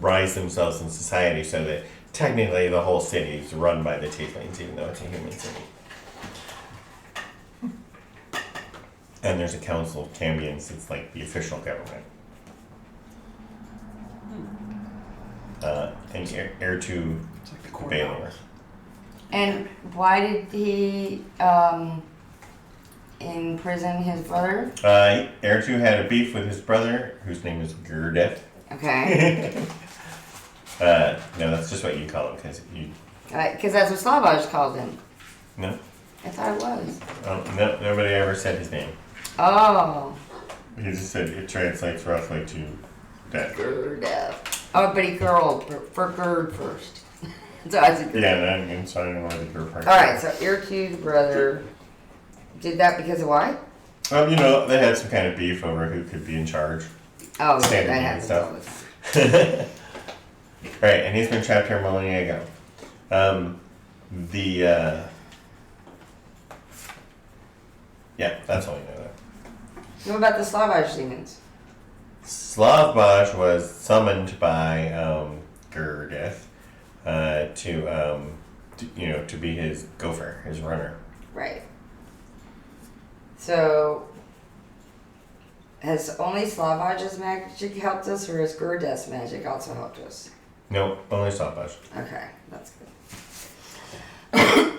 rise themselves in society, so that technically the whole city is run by the tieflings, even though it's a human city. And there's a council of Cambions. It's like the official government. And heir to It's like the core Baylor. power. And why did he imprison his brother? Ertu had a beef with his brother, whose name is Gurdeth. Okay, No, that's just what you call him, because you. because that's what Slavoj called him. No, I thought it was. no, nobody ever said his name. Oh, He just said it translates roughly to death. Gurdeth. Oh, but he girled for Gurd first. So I said Gurd. Yeah, and I'm sorry, I don't know why the Gurd part. All right, so Irtu's brother did that because of why? They had some kind of beef over who could be in charge. Oh, okay, Standard that and happens stuff. all the time. Right, and he's been trapped here millennia ago. Yeah, that's all you know. What about the Slavoj demons? Slavbaj was summoned by Gurdeth to be his gopher, his runner. Right. So, has only Slavoj's magic helped us, or has Gurdeth's magic also helped us? No, only Slavbaj. Okay, that's good.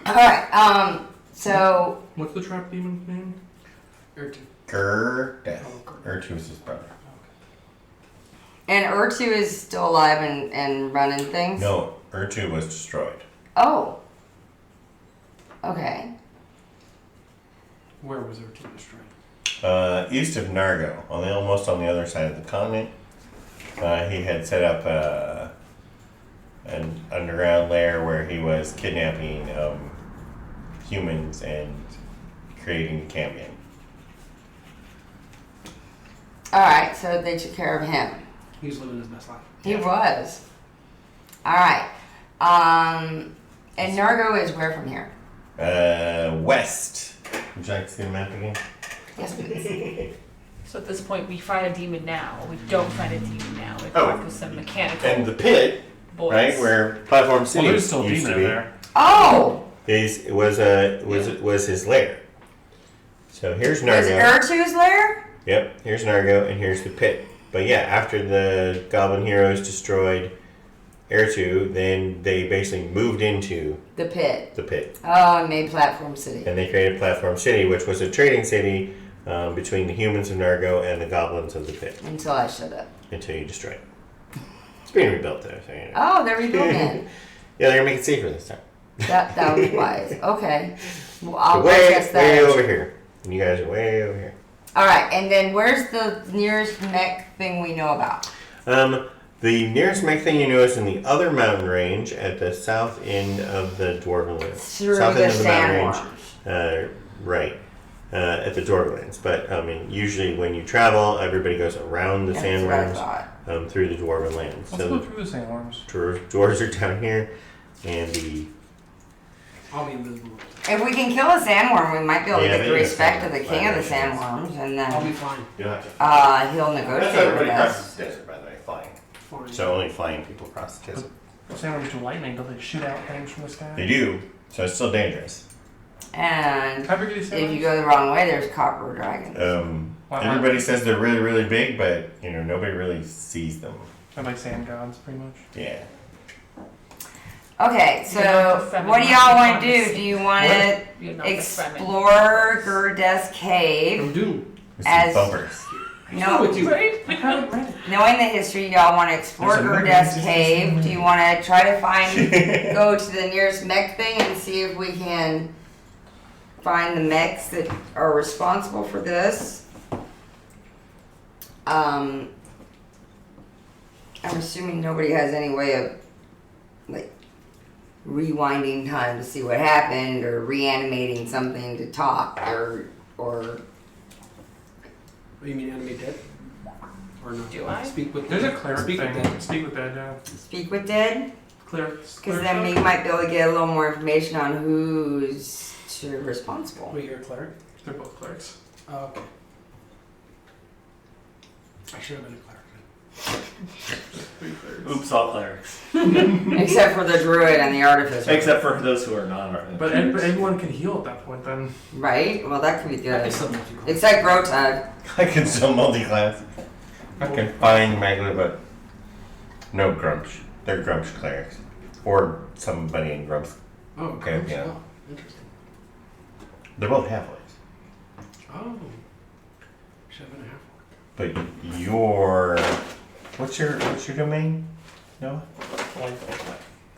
Alright, so, What's the trap demon's name? Irtu. Gurdeth. Oh, Gurdeth. Ertu was his brother. and Urtu is still alive and running things? No, Ertu was destroyed. Oh. Okay. Where was Irtu destroyed? East of Nargo, almost on the other side of the continent. He had set up an underground lair where he was kidnapping humans and creating Cambion. Alright, so they took care of him. He was living his best life. He was. Alright. And Nargo is where from here? West. Would you like to see the map again? Yes, please. So at this point, we fight a demon now. Or we don't fight a demon now. We Oh. talk with some mechanical And the pit, boys. right, where Platform City Well, there's still a used demon to in be, there. Oh! was his lair. So here's Was Nargo. Urtu's lair? Yep, here's Nargo, and here's the pit. But yeah, after the Goblin heroes destroyed Air 2, then they basically moved into The pit. the pit. Oh, and made Platform City. And they created Platform City, which was a trading city between the humans of Nargo and the goblins of the pit, Until I showed up. until you destroy it. It's being rebuilt there, so you know. Oh, they're rebuilding it. Yeah, they're gonna make it safer this time. That was wise. Okay. Well, I'll So way, guess that. way over here. And you guys are way over here. All right, and then where's the nearest mech thing we know about? The nearest mech thing you know is in the other mountain range at the south end of the Dwarven Lands. Through South the end of the mountain sandworms. range. Right. At the Dwarven Lands. But, I mean, usually when you travel, everybody goes around the That's what I sandworms thought. through the Dwarven Lands. Let's So go the through the sandworms. dwarves are down here, and the... I'll be invisible. If we can kill a sandworm, we might be able to Yeah, get the maybe respect of the that's king of the fine. sandworms, and I'll be then fine. You'll have to... he'll That's how negotiate with everybody us. crosses the desert, by the way, flying. Fine. So only flying people cross the desert. Sandworms do lightning. Don't they shoot out things from the sky? They do, so it's still dangerous. And How big are these if you sandworms? go the wrong way, there's copper dragons. Wow. Everybody says they're really, really big, but, you know, nobody really sees them. They're like sand gods, pretty much. Yeah. Okay, You're not so the feminine what do y'all want to ones. do? Do you want to You're not the feminine. explore Gerdes I'm Cave? doomed. With As- some bumpers. No, with you. Right? I haven't read it. knowing the history, y'all want to explore There's a movie Gerdes just Cave. recently. Do you want to try to find, go to the nearest mech thing and see if we can find the mechs that are responsible for this? I'm assuming nobody has any way of, like, rewinding time to see what happened or reanimating something to talk or Oh, you mean animate dead? Or not? Do I? Speak with There's a cleric Speak with thing. dead. Speak with dead, yeah. speak with dead. Clerics. Because then we might be able to get a little more information on who's responsible. Wait, you're a cleric? They're both clerics. Oh, okay. I should have been a cleric. Three clerics. Oops, all clerics. Except for the druid and the artificer. Except for those who are not. But everyone can heal at that point then. Right? Well, that could be I good. can still make you cleric. It's like Rotug. I can still multi-class. I can find Magna, but no Grumsh. They're Grumsh clerics. Or somebody in Grumsh. Oh, Okay, okay. yeah. Oh, interesting. They're both halflings. Oh. Should have been a half. But your... What's your domain? No?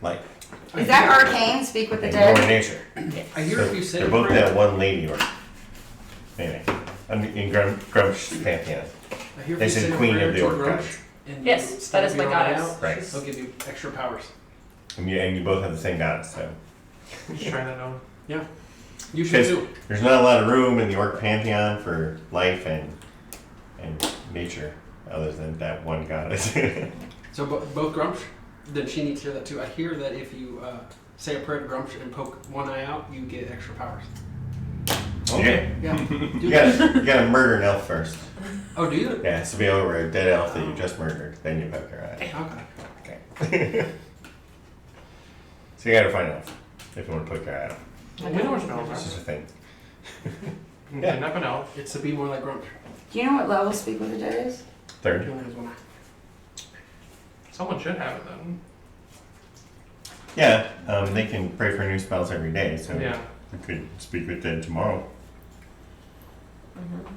Light. Is that arcane? Speak with the And your dead? nature. I hear So if you say they're both that one lady orc. Anyway. In Grumsh's pantheon. I hear if They you said say a queen prayer of the to orc Grumsh gods. and Yes, you that stab is my your eye goddess. out, Right. They'll give you extra powers. And you both have the same gods, so. We should try that out. You should Because too. there's not a lot of room in the orc pantheon for life and nature, other than that one goddess. So both Grumsh, then she needs to hear that too. I hear that if you say a prayer to Grumsh and poke one eye out, you get extra powers. Okay. Yeah. You gotta murder an elf first. Oh, do you? Yeah, it has to be over a dead elf that you just murdered. Then you poke their eye. Okay. Okay. So you gotta find an elf if you want to poke their eye out. We know which elves It's just a thing. You can kidnap an elf. It's to be more like Grumsh. Do you know what level Speak with the Dead is? He Third. only has one eye. Someone should have it then. Yeah, they can pray for new spells every day, so Yeah. you could speak with them tomorrow. Mm-hmm.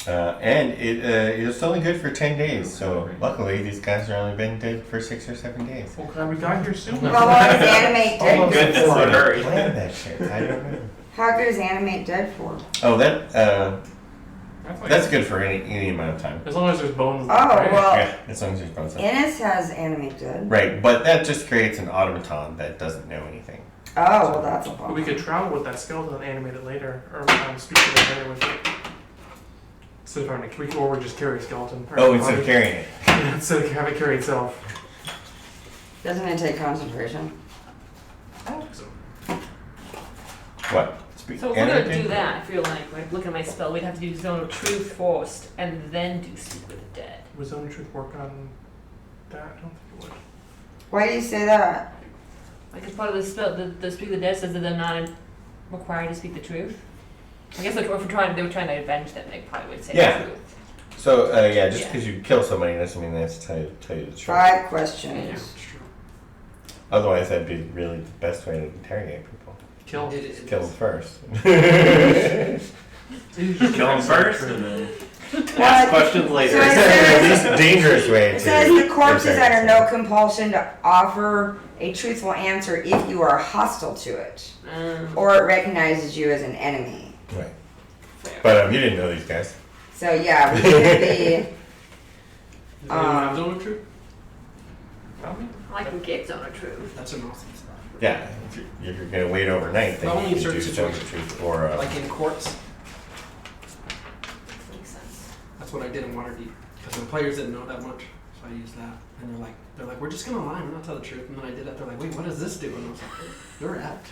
And it's only good for 10 days, so luckily these guys have only been dead for 6 or 7 days. Well, glad we got here soon. How long is Animate Thank Dead goodness, for? in a hurry. Plan that shit. I don't know. How good is Animate Dead for? Oh, that's That's good for any amount of time. As long as there's bones. Oh, right? well, Yeah, as long as there's bones. Innis has Animate Dead. Right, but that just creates an automaton that doesn't know anything. Oh, well, that's a But we problem. could travel with that skeleton and animate it later, or speak to it later with it. Instead of having to, or we just carry a skeleton. Or Oh, instead of carrying it. Instead of having it carry itself. Doesn't it take concentration? I don't think so. What? Speak So if we're gonna animate? do that, I feel like, when I look at my spell, we'd have to do Zone of Truth first, and then do Speak with the Dead. Would Zone of Truth work on that? I don't think it would. Why do you say that? Like, as part of the spell, the Speak with the Dead says that they're not required to speak the truth. I guess if they were trying to avenge them, they probably would say Yeah. the truth. So, yeah, just Yeah. because you kill somebody doesn't mean they have to tell you the truth. 5 Yeah, questions. it's true. Otherwise, that'd be really the best way to interrogate people. Kill. Just kill them first. Kill him first and then What? ask questions later. So it It's says- the least dangerous way to. It says the corpse is under no interrogate compulsion to offer a truthful answer if you are hostile to it, Mm. or it recognizes you as an enemy. someone. Right. But you didn't know these guys. So yeah, we could be. Does anyone have zone of truth? I can get zone of truth. That's an awesome stuff. Yeah, if you're gonna wait overnight, then But only you in can do certain Zone of situations. Truth or Like in courts, Makes sense. that's what I did in Waterdeep. Because the players didn't know that much, so I used that. And they're like, we're just gonna lie, we're not tell the truth. And then I did it. They're like, wait, what does this do? And I was like, you're apt.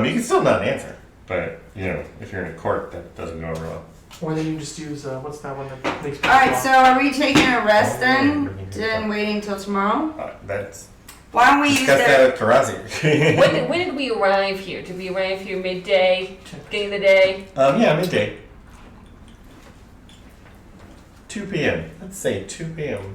you can still not answer, but if you're in a court, that doesn't go over well. Or then you can just use what's that one that makes people Alright, talk? so are we taking a rest Oh, then? we can do Then that. waiting till tomorrow? That's Why don't we use discuss that the. with Tarazi. When did we arrive here? Did we arrive here midday, beginning of the day? Yeah, midday. 2 p.m. Let's say 2 p.m.